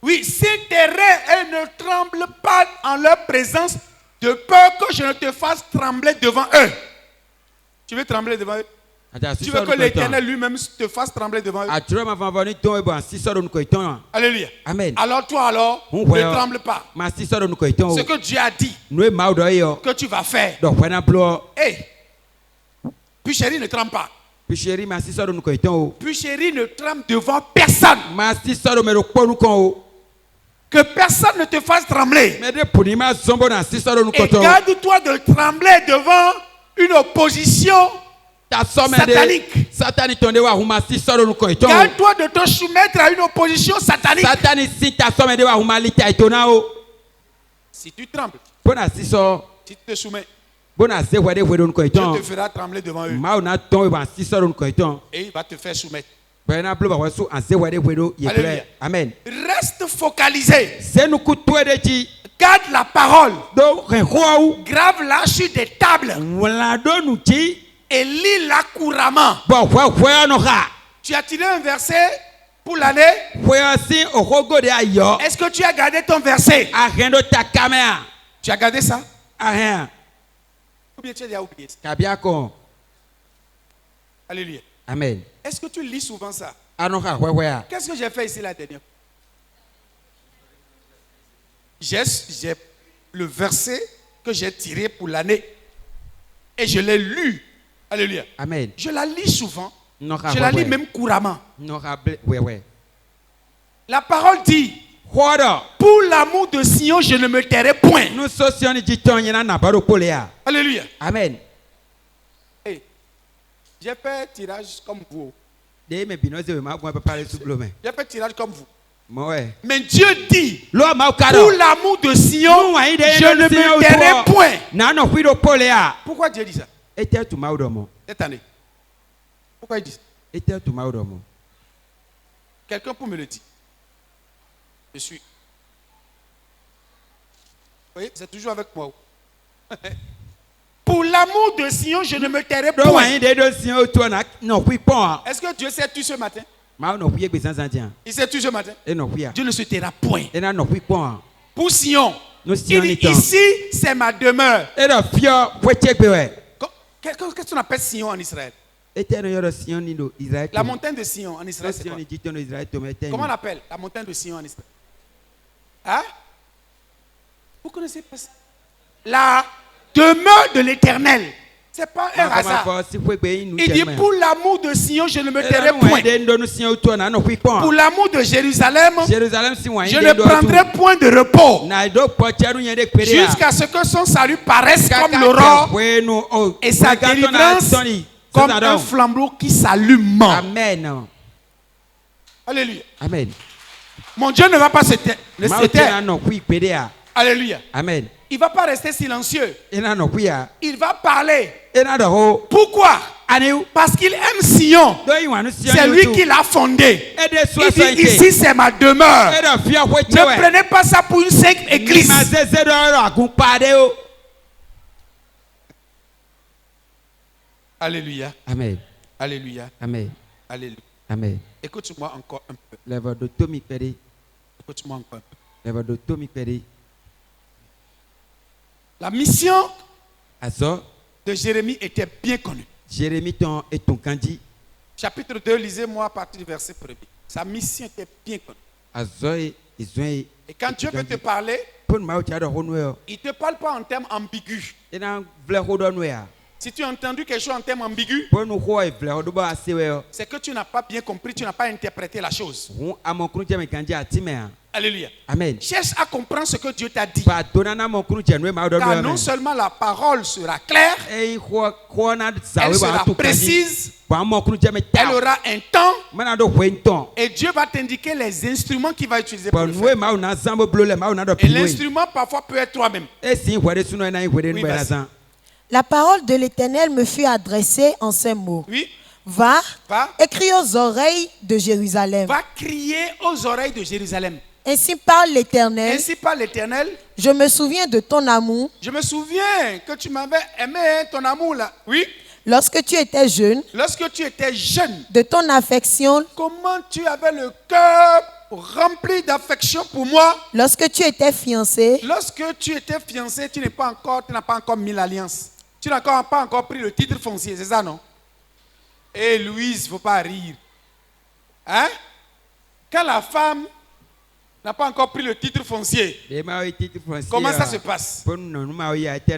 Oui, Saint-Terrain, elle ne tremble pas en leur présence De peur que je ne te fasse trembler devant eux. Tu veux trembler devant eux? Tu veux que l'Éternel lui-même te fasse trembler devant eux? Alléluia. Amen. Alors toi ne tremble pas. Ce que Dieu a dit que tu vas faire. Hey, puis chérie ne tremble pas. Puis chérie ne tremble devant personne. Que personne ne te fasse trembler. Et garde-toi de trembler devant une opposition satanique. Garde-toi de te soumettre à une opposition satanique. Si tu trembles, si tu te soumets, Dieu te fera trembler devant eux. Et il va te faire soumettre. Alléluia. Amen. Reste focalisé. Garde la parole. Grave-la sur des tables. Et lis-la couramment. Tu as tiré un verset pour l'année. Est-ce que tu as gardé ton verset? Tu as gardé ça? Ou bien tu as déjà oublié ça? Alléluia. Amen. Est-ce que tu lis souvent ça? Qu'est-ce que j'ai fait ici la dernière fois? J'ai le verset que j'ai tiré pour l'année et je l'ai lu. Alléluia. Amen. Je la lis souvent. Je la lis même couramment. La parole dit: pour l'amour de Sion, je ne me tairai point. Alléluia. Amen. Hey, j'ai fait tirage comme vous. J'ai fait tirage comme vous. Mais Dieu dit: pour l'amour de Sion, je ne me tairai point. Pourquoi Dieu dit ça? Cette année. Pourquoi il dit ça? Quelqu'un peut me le dire? Je suis. Vous voyez, c'est toujours avec moi. Pour l'amour de Sion, je ne me tairai point. Est-ce que Dieu sait tout ce matin? Il sait tout ce matin? Dieu ne se taira point. Pour Sion, il dit: ici, c'est ma demeure. Qu'est-ce qu'on appelle Sion en Israël? La montagne de Sion en Israël, c'est quoi? Comment on appelle la montagne de Sion en Israël? Hein? Vous connaissez pas ça? La demeure de l'Éternel. C'est pas un hasard. Il dit: pour l'amour de Sion, je ne me tairai point. Pour l'amour de Jérusalem, je ne prendrai point de repos. Jusqu'à ce que son salut paraisse comme l'aurore et sa délivrance comme un flambeau qui s'allume. Amen. Alléluia. Amen. Mon Dieu ne va pas se taire. Alléluia. Amen. Il ne va pas rester silencieux. Il va parler. Pourquoi? Parce qu'il aime Sion. C'est lui qui l'a fondé. Il dit: ici c'est ma demeure. Ne prenez pas ça pour une simple église. Alléluia. Amen. Alléluia. Amen. Alléluia. Amen. Écoute-moi encore un peu. Écoute-moi encore un peu. La mission de Jérémie était bien connue. Chapitre 2, lisez-moi à partir du verset 1er. Sa mission était bien connue. Et quand Dieu veut te parler, il ne te parle pas en termes ambigus. Si tu as entendu quelque chose en termes ambigus, c'est que tu n'as pas bien compris, tu n'as pas interprété la chose. Alléluia. Amen. Cherche à comprendre ce que Dieu t'a dit. Car non seulement la parole sera claire, elle sera précise, elle aura un temps, et Dieu va t'indiquer les instruments qu'il va utiliser pour le faire. Et l'instrument parfois peut être toi-même. Oui, la parole de l'Éternel me fut adressée en ces mots. Oui. Va, écris aux oreilles de Jérusalem. Va crier aux oreilles de Jérusalem. Ainsi parle l'Éternel. Ainsi parle l'Éternel. Je me souviens de ton amour. Je me souviens que tu m'avais aimé, ton amour là. Oui. Lorsque tu étais jeune. Lorsque tu étais jeune. De ton affection. Comment tu avais le cœur rempli d'affection pour moi. Lorsque tu étais fiancé. Lorsque tu étais fiancé, tu n'as pas encore mis l'alliance. Tu n'as pas encore pris le titre foncier, c'est ça, non? Eh Louise, il ne faut pas rire. Hein? Quand la femme n'a pas encore pris le titre foncier, comment ça se passe? Hey,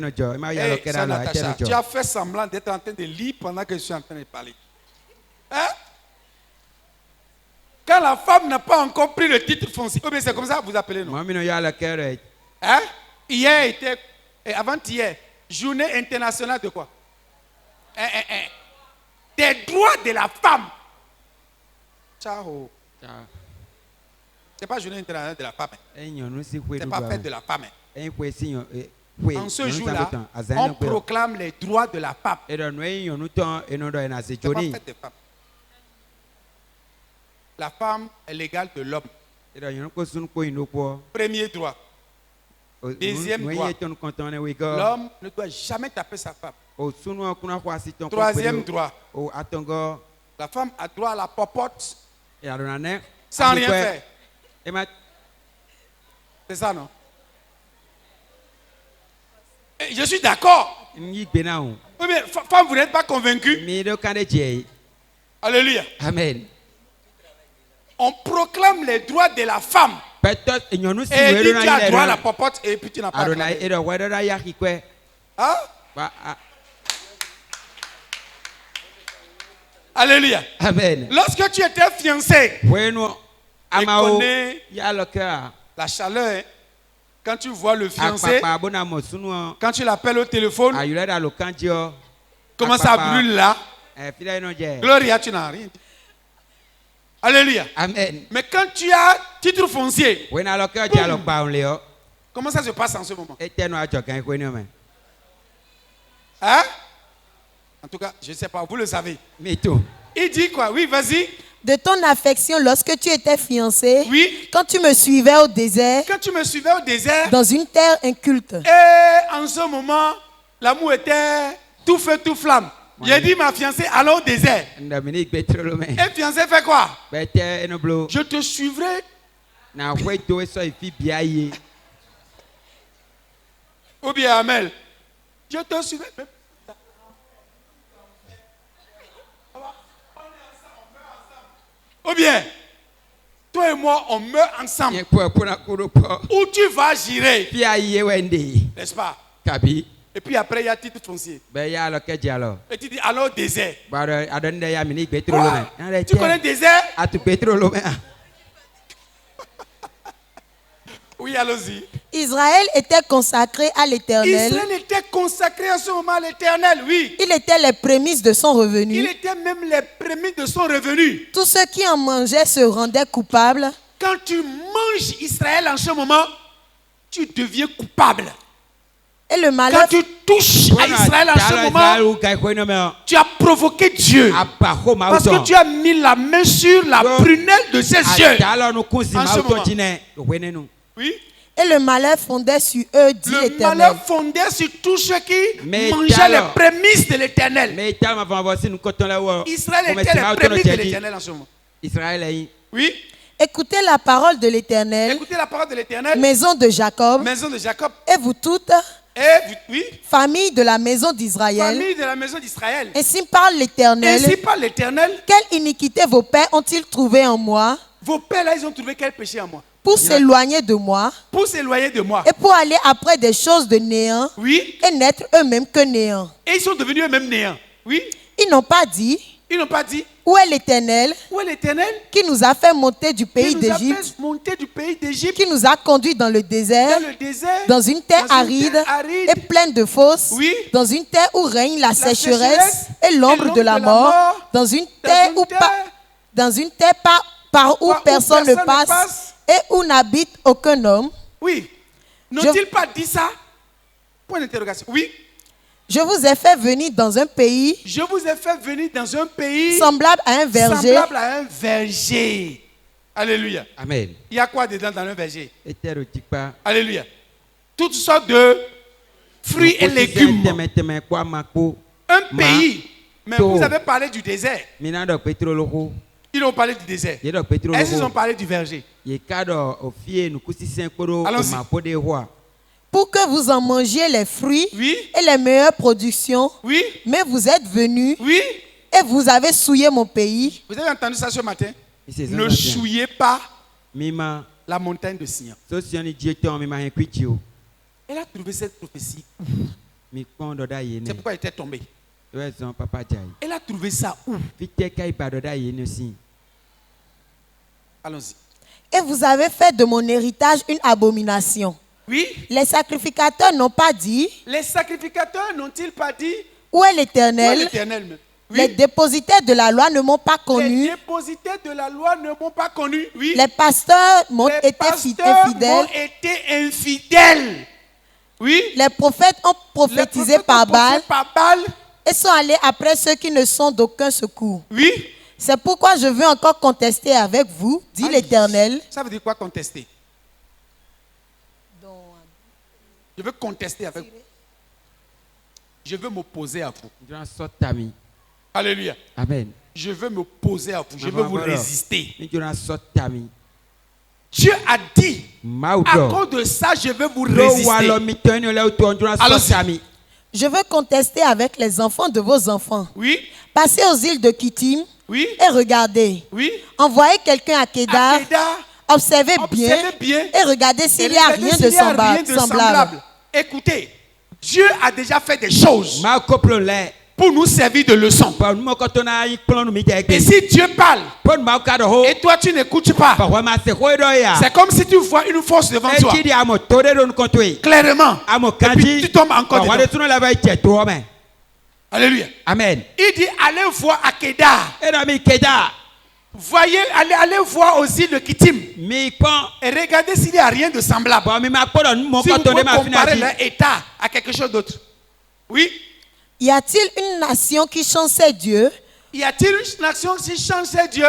Natacha, tu as fait semblant d'être en train de lire pendant que je suis en train de parler. Hein? Quand la femme n'a pas encore pris le titre foncier, oh, c'est comme ça que vous appelez, non? Hein? Hier était, avant-hier, journée internationale de quoi? Des droits de la femme. Ciao. C'est pas journée internationale de la femme. C'est pas fête de la femme. En ce jour-là, on proclame les droits de la femme. C'est pas fête de femme. La femme est l'égale de l'homme. Premier droit. Deuxième droit. L'homme ne doit jamais taper sa femme. Troisième droit. La femme a droit à la popote sans rien faire. C'est ça, non? Je suis d'accord. Oui, mais femme, vous n'êtes pas convaincu? Alléluia. Amen. On proclame les droits de la femme. Et dit tu as droit à la popote et puis tu n'as pas droit. Hein? Alléluia. Amen. Lorsque tu étais fiancé, tu connais la chaleur. Quand tu vois le fiancé, quand tu l'appelles au téléphone, comment ça brûle là? Gloria, tu n'as rien dit. Alléluia. Amen. Mais quand tu as titre foncier, comment ça se passe en ce moment? Hein? En tout cas, je ne sais pas, vous le savez. Mais tout. Il dit quoi? Oui, vas-y. De ton affection lorsque tu étais fiancé. Oui. Quand tu me suivais au désert. Quand tu me suivais au désert. Dans une terre inculte. Et en ce moment, l'amour était tout feu, tout flamme. J'ai dit ma fiancée, allons au désert. Et fiancée fait quoi? Je te suivrai. Ou bien Amel. Je te suivrai. Ou bien, toi et moi, on meurt ensemble. Où tu vas, j'irai. N'est-ce pas? Et puis après, il y a titre foncier. Et tu dis, allons au désert. Quoi? Tu connais le désert? Oui, allons-y. Israël était consacré à l'Éternel. Israël était consacré en ce moment à l'Éternel, oui. Il était les prémices de son revenu. Il était même les prémices de son revenu. Tous ceux qui en mangeaient se rendaient coupables. Quand tu manges Israël en ce moment, tu deviens coupable. Et le malheur... Quand tu touches à Israël en ce moment, tu as provoqué Dieu. Parce que tu as mis la main sur la prunelle de ses yeux. En ce moment. Oui. Et le malheur fondait sur eux, dit l'Éternel. Le malheur fondait sur tous ceux qui mangeaient les prémices de l'Éternel. Israël était les prémices de l'Éternel en ce moment. Oui. Écoutez la parole de l'Éternel. Écoutez la parole de l'Éternel. Maison de Jacob. Maison de Jacob. Et vous toutes. Oui. Famille de la maison d'Israël. Famille de la maison d'Israël. Ainsi parle l'Éternel. Ainsi parle l'Éternel. Quelle iniquité vos pères ont-ils trouvé en moi? Vos pères là, ils ont trouvé quel péché en moi? Pour s'éloigner de moi. Pour s'éloigner de moi. Et pour aller après des choses de néant. Oui. Et n'être eux-mêmes que néant. Et ils sont devenus eux-mêmes néant. Oui. Ils n'ont pas dit. Ils n'ont pas dit. Où est l'Éternel? Où est l'Éternel? Qui nous a fait monter du pays d'Égypte. Qui nous a conduits dans le désert. Dans une terre aride et pleine de fosses. Oui. Dans une terre où règne la sécheresse et l'ombre de la mort. Dans une terre par où personne ne passe. Et où n'habite aucun homme. Oui. N'ont-ils pas dit ça? Point d'interrogation. Oui. Je vous ai fait venir dans un pays. Je vous ai fait venir dans un pays. Semblable à un verger. Semblable à un verger. Alléluia. Amen. Il y a quoi dedans dans un verger? Alléluia. Toutes sortes de fruits et légumes. Un pays. Mais vous avez parlé du désert. Ils ont parlé du désert. Est-ce qu'ils ont parlé du verger? Allons-y. Pour que vous en mangiez les fruits Oui. et les meilleures productions. Oui. Mais vous êtes venus Oui. et vous avez souillé mon pays. Vous avez entendu ça ce matin? Ne souillez pas la montagne de Sion. Elle a trouvé cette prophétie. C'est pourquoi elle était tombée. Elle a trouvé ça où? Allons-y. Et vous avez fait de mon héritage une abomination. Oui. Les sacrificateurs n'ont pas dit. Les sacrificateurs n'ont-ils pas dit? Où est l'Éternel? Où est l'Éternel? Oui. Les dépositaires de la loi ne m'ont pas connu. Les dépositaires de la loi ne m'ont pas connu. Oui. Les pasteurs m'ont été infidèles. Oui. Les prophètes ont prophétisé par Baal et sont allés après ceux qui ne sont d'aucun secours. Oui. C'est pourquoi je veux encore contester avec vous, dit l'Éternel. Ça veut dire quoi contester? Je veux contester avec vous. Je veux m'opposer à vous. Alléluia. Amen. Je veux m'opposer à vous. Je veux vous résister. Dieu a dit, à cause de ça, je veux vous résister. Allons-y. Je veux contester avec les enfants de vos enfants. Oui. Passez aux îles de Kittim. Oui. Et regardez. Oui. Envoyez quelqu'un à Kedar. Observez bien. Et regardez s'il n'y a rien de semblable. Écoutez, Dieu a déjà fait des choses pour nous servir de leçon. Et si Dieu parle et toi tu n'écoutes pas, c'est comme si tu vois une force devant toi. Clairement. Et puis tu tombes encore dedans. Alléluia. Amen. Il dit allez voir à Kedar. Voyez, allez voir aux îles de Kittim et regardez s'il n'y a rien de semblable. Si vous pouvez comparer leur état à quelque chose d'autre. Oui. Y a-t-il une nation qui change ses dieux? Y a-t-il une nation qui change ses dieux?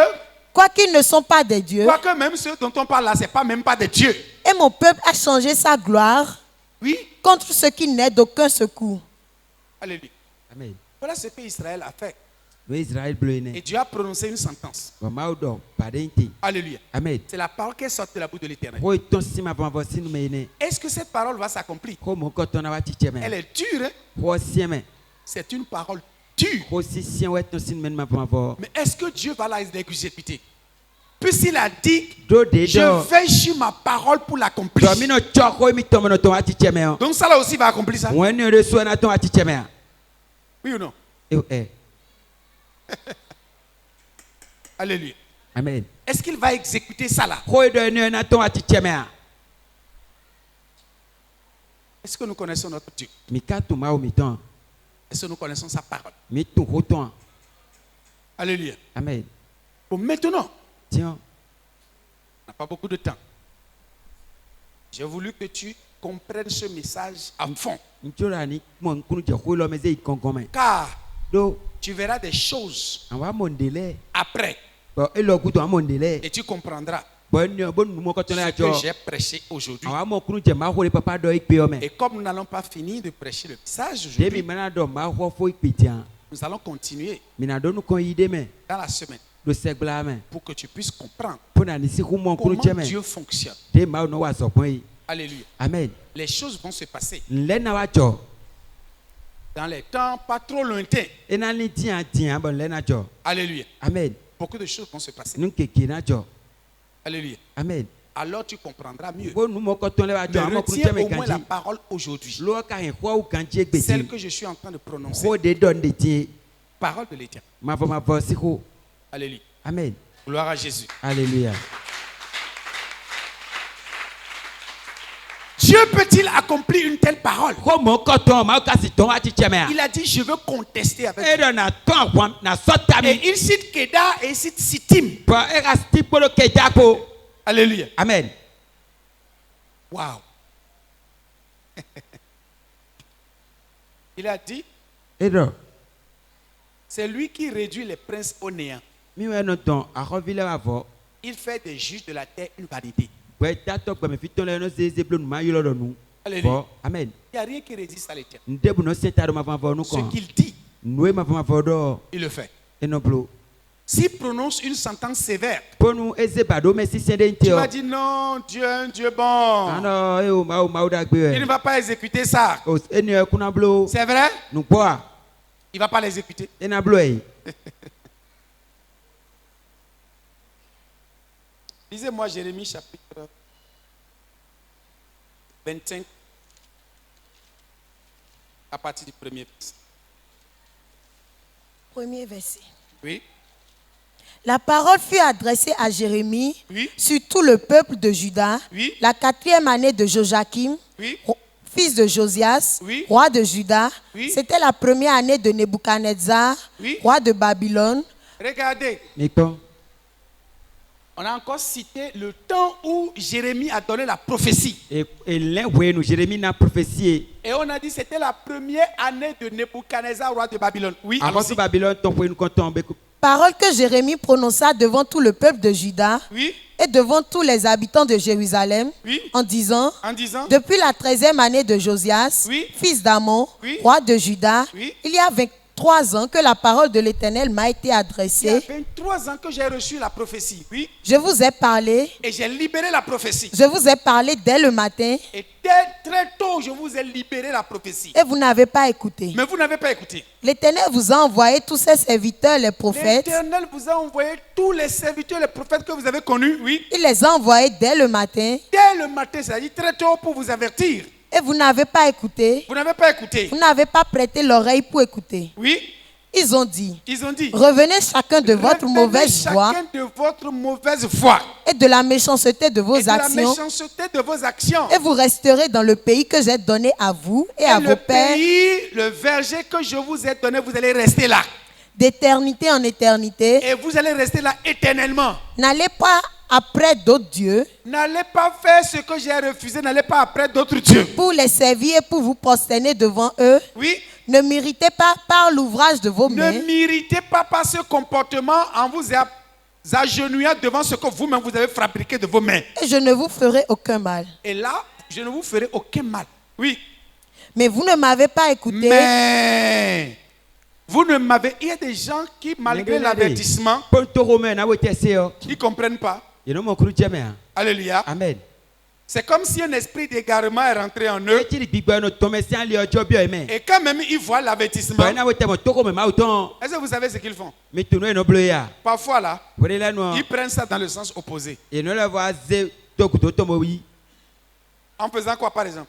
Quoiqu'ils ne sont pas des dieux. Quoique même ceux dont on parle là, ce n'est pas même pas des dieux. Et mon peuple a changé sa gloire. Oui. Contre ce qui n'est d'aucun secours. Alléluia. Amen. Voilà ce que Israël a fait. Et Dieu a prononcé une sentence. Alléluia. Amen. C'est la parole qui sort de la bouche de l'Éternel. Est-ce que cette parole va s'accomplir? Elle est dure. Hein? C'est une parole dure. Mais est-ce que Dieu va l'exécuter? Puisqu'il a dit, je veille sur ma parole pour l'accomplir. Donc ça là aussi va accomplir ça? Oui ou non? Alléluia. Amen. Est-ce qu'il va exécuter ça là? Est-ce que nous connaissons notre Dieu? Est-ce que nous connaissons sa parole? Alléluia. Amen. Bon, maintenant, tiens, on n'a pas beaucoup de temps. J'ai voulu que tu comprennes ce message à fond. Car tu verras des choses après. Et tu comprendras ce que j'ai prêché aujourd'hui. Et comme nous n'allons pas finir de prêcher le message aujourd'hui, nous allons continuer dans la semaine pour que tu puisses comprendre comment Dieu fonctionne. Alléluia. Amen. Les choses vont se passer dans les temps pas trop lointains. Alléluia. Amen. Beaucoup de choses vont se passer. Alléluia. Amen. Alors tu comprendras mieux. Mais retiens au moins la parole aujourd'hui. Celle que je suis en train de prononcer. Parole de l'Éternel. Alléluia. Amen. Gloire à Jésus. Alléluia. Dieu peut-il accomplir une telle parole? Il a dit, je veux contester avec vous. Et il cite Kedar et il cite Sittim. Alléluia. Amen. Wow. Il a dit, c'est lui qui réduit les princes au néant. Il fait des juges de la terre une vanité. Alléluia. Amen. Il n'y a rien qui résiste à l'Éternel. Ce qu'il dit, il le fait. s'il prononce une sentence sévère, tu vas dire non, Dieu est un Dieu bon. Il ne va pas exécuter ça. C'est vrai? Il ne va pas l'exécuter. Lisez-moi Jérémie chapitre 25 à partir du premier verset. Premier verset. Oui. La parole fut adressée à Jérémie oui. sur tout le peuple de Juda, oui. la 4e année de Joachim, oui. fils de Josias, oui. roi de Juda. Oui. C'était la première année de Nebuchadnezzar, oui. roi de Babylone. Regardez. On a encore cité le temps où Jérémie a donné la prophétie. Et on a dit que c'était la première année de Nebuchadnezzar, roi de Babylone. Oui. Parole que Jérémie prononça devant tout le peuple de Juda oui. et devant tous les habitants de Jérusalem oui. en disant, depuis la 13e année de Josias, oui. fils d'Amon, oui. roi de Juda, oui. il y a 23 ans que la parole de l'Éternel m'a été adressée. Il y a 23 ans que j'ai reçu la prophétie. Oui. Je vous ai parlé. Et j'ai libéré la prophétie. Je vous ai parlé dès le matin. Et très tôt, je vous ai libéré la prophétie. Et vous n'avez pas écouté. Mais vous n'avez pas écouté. L'Éternel vous a envoyé tous ses serviteurs, les prophètes. L'Éternel vous a envoyé tous les serviteurs, les prophètes que vous avez connus. Oui. Il les a envoyés dès le matin. Dès le matin, c'est-à-dire très tôt pour vous avertir. Et vous n'avez pas écouté. Vous n'avez pas écouté. Vous n'avez pas prêté l'oreille pour écouter. Oui. Ils ont dit, revenez chacun de votre mauvaise voie et de la méchanceté de vos actions. Et vous resterez dans le pays que j'ai donné à vous et à vos pères. Le verger que je vous ai donné, vous allez rester là. D'éternité en éternité. Et vous allez rester là éternellement. N'allez pas après d'autres dieux. N'allez pas faire ce que j'ai refusé. N'allez pas après d'autres dieux. Pour les servir et pour vous prosterner devant eux. Oui. Ne m'irritez pas par l'ouvrage de vos mains. Ne m'irritez pas par ce comportement en vous agenouillant devant ce que vous-même vous avez fabriqué de vos mains. Et je ne vous ferai aucun mal. Et là, je ne vous ferai aucun mal. Oui. Mais vous ne m'avez pas écouté. Mais vous ne m'avez... Il y a des gens qui, malgré l'avertissement, ils ne comprennent pas. Alléluia. Amen. C'est comme si un esprit d'égarement est rentré en eux. Et quand même ils voient l'avertissement, est-ce que vous savez ce qu'ils font? Parfois là, ils prennent ça dans le sens opposé. En faisant quoi par exemple?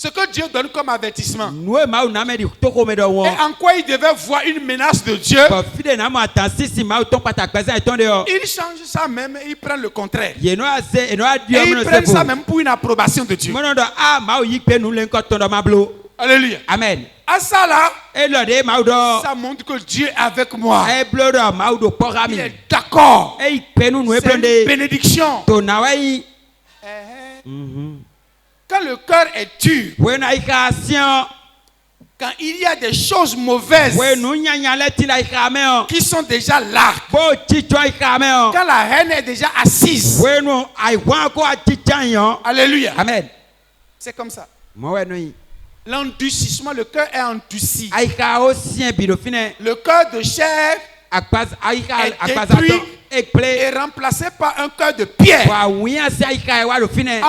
Ce que Dieu donne comme avertissement. Et en quoi il devait voir une menace de Dieu. Il change ça même et il prend le contraire. Et il prend ça même pour une approbation de Dieu. Alléluia. Amen. À ça là, ça montre que Dieu est avec moi. Il est d'accord. C'est une bénédiction. Quand le cœur est dur, quand il y a des choses mauvaises qui sont déjà là, quand la haine est déjà assise, alléluia. Amen. C'est comme ça. L'endurcissement, le cœur est endurci. Le cœur de chair est détruit et remplacé par un cœur de pierre. En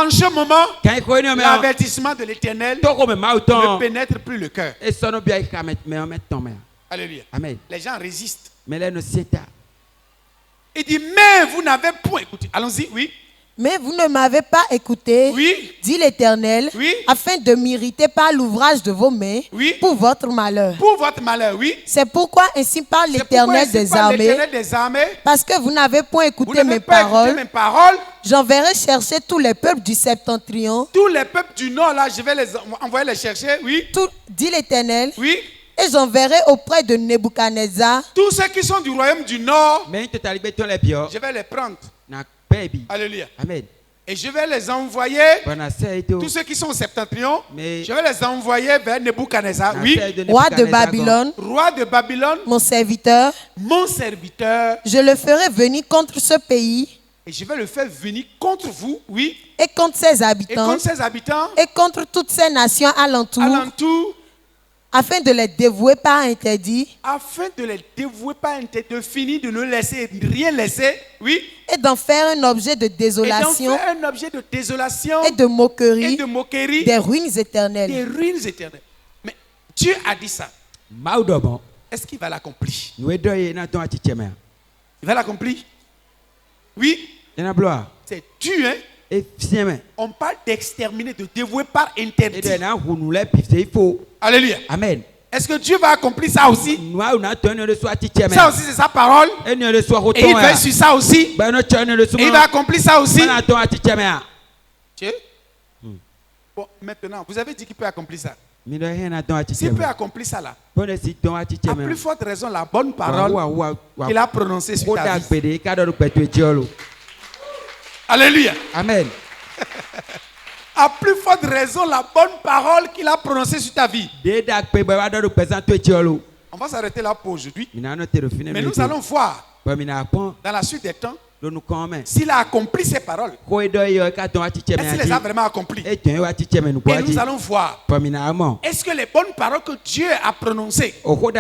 ce moment, l'avertissement de l'Éternel ne pénètre plus le cœur. Alléluia. Amen. Les gens résistent. Il dit, mais vous n'avez point écouté. Allons-y, oui. Mais vous ne m'avez pas écouté, oui, dit l'Éternel, oui, afin de m'irriter par l'ouvrage de vos mains, oui, pour votre malheur. Pour votre malheur, oui. C'est pourquoi ainsi parle l'Éternel des armées, parce que vous n'avez point écouté mes paroles. J'enverrai chercher tous les peuples du septentrion. Tous les peuples du nord, là, je vais les envoyer les chercher, oui. Dit l'Éternel. Oui. Et j'enverrai auprès de Nebuchadnezzar. Tous ceux qui sont du royaume du nord, je vais les prendre. Alléluia. Amen. Et je vais les envoyer, tous ceux qui sont au septentrion, je vais les envoyer vers Nebuchadnezzar, oui. Roi de Babylone. Roi de Babylone. Mon serviteur. Mon serviteur. Je le ferai venir contre ce pays. Et je vais le faire venir contre vous, oui. Et contre ses habitants. Et contre ses habitants. Et contre toutes ces nations alentour. afin de les dévouer par interdit. Afin de les dévouer par interdit, de finir de ne laisser rien laisser. Oui. Et d'en faire un objet de désolation. Et d'en faire un objet de désolation. Et de moquerie. Et de moquerie. Des ruines éternelles. Des ruines éternelles. Mais Dieu a dit ça. Est-ce qu'il va l'accomplir? Il va l'accomplir? Oui. C'est Dieu, hein? On parle d'exterminer, de dévouer par interdit. Alléluia. Amen. Est-ce que Dieu va accomplir ça aussi? Ça aussi, c'est sa parole. Et il veille sur ça aussi. Et il va accomplir ça aussi. Dieu? Bon, maintenant, vous avez dit qu'il peut accomplir ça. S'il peut accomplir ça là, à plus forte raison, la bonne parole qu'il a prononcée sur ta vie. Alléluia. Amen. À plus forte raison, la bonne parole qu'il a prononcée sur ta vie. On va s'arrêter là pour aujourd'hui. Mais nous allons voir dans la suite des temps s'il a accompli ses paroles. Est-ce qu'il les a vraiment accomplies? Et nous allons voir. Est-ce que les bonnes paroles que Dieu a prononcées sur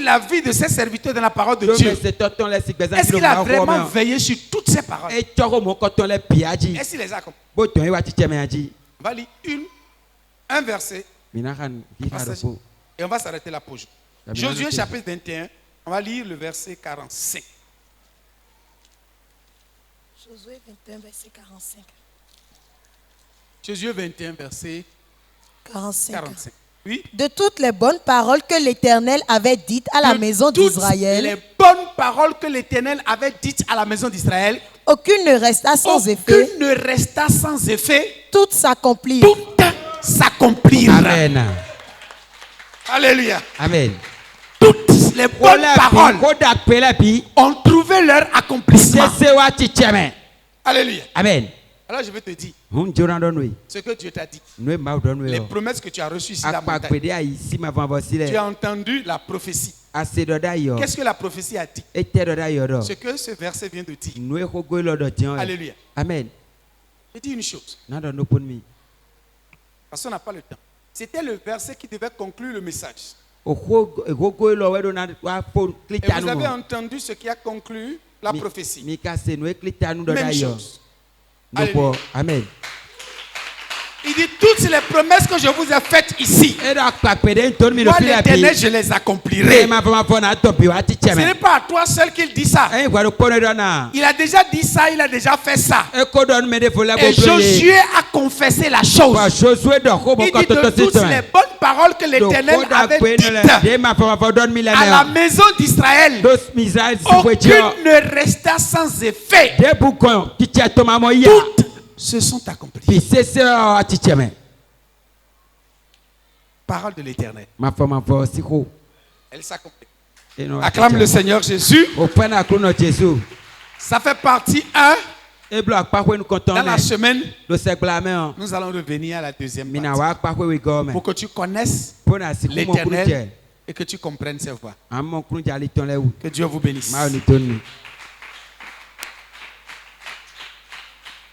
la vie de ses serviteurs dans la parole de Dieu, est-ce qu'il a vraiment veillé sur toutes ces paroles? Est-ce qu'il les a accomplies? On va lire un verset. Et on va s'arrêter là pour aujourd'hui. Josué chapitre 21, on va lire le verset 45. Josué 21, verset 45. Josué 21, verset 45. Oui. De toutes les bonnes paroles que l'Éternel avait dites à la maison d'Israël. Les bonnes paroles que l'Éternel avait dites à la maison d'Israël. Aucune ne resta sans effet. Aucune ne resta sans effet. Toutes s'accomplirent. Toutes s'accomplirent. Amen. Alléluia. Amen. Toutes les bonnes paroles ont trouvé leur accomplissement. Alléluia. Amen. Alors je vais te dire ce que Dieu t'a dit. Les promesses que tu as reçues ici la montagne. Tu as entendu la prophétie. Qu'est-ce que la prophétie a dit? Ce que ce verset vient de dire. Alléluia. Amen. Je dis une chose. Parce qu'on n'a pas le temps. C'était le verset qui devait conclure le message. Et vous avez entendu ce qui a conclu la prophétie. Même chose. Amen. Il dit toutes les promesses que je vous ai faites ici. Moi l'Éternel, je les accomplirai. Ce n'est pas à toi seul qu'il dit ça. Il a déjà dit ça, il a déjà fait ça. Et Josué a confessé la chose. Il dit de toutes les bonnes paroles que l'Éternel avait dites à la maison d'Israël, aucune ne resta sans effet. Toutes se sont accomplies. Parole de l'Éternel. Elle s'accomplit. Acclame le Seigneur Jésus. Ça fait partie 1. Dans la semaine, nous allons revenir à la deuxième partie. Pour que tu connaisses l'Éternel et que tu comprennes ses voies. Que Dieu vous bénisse.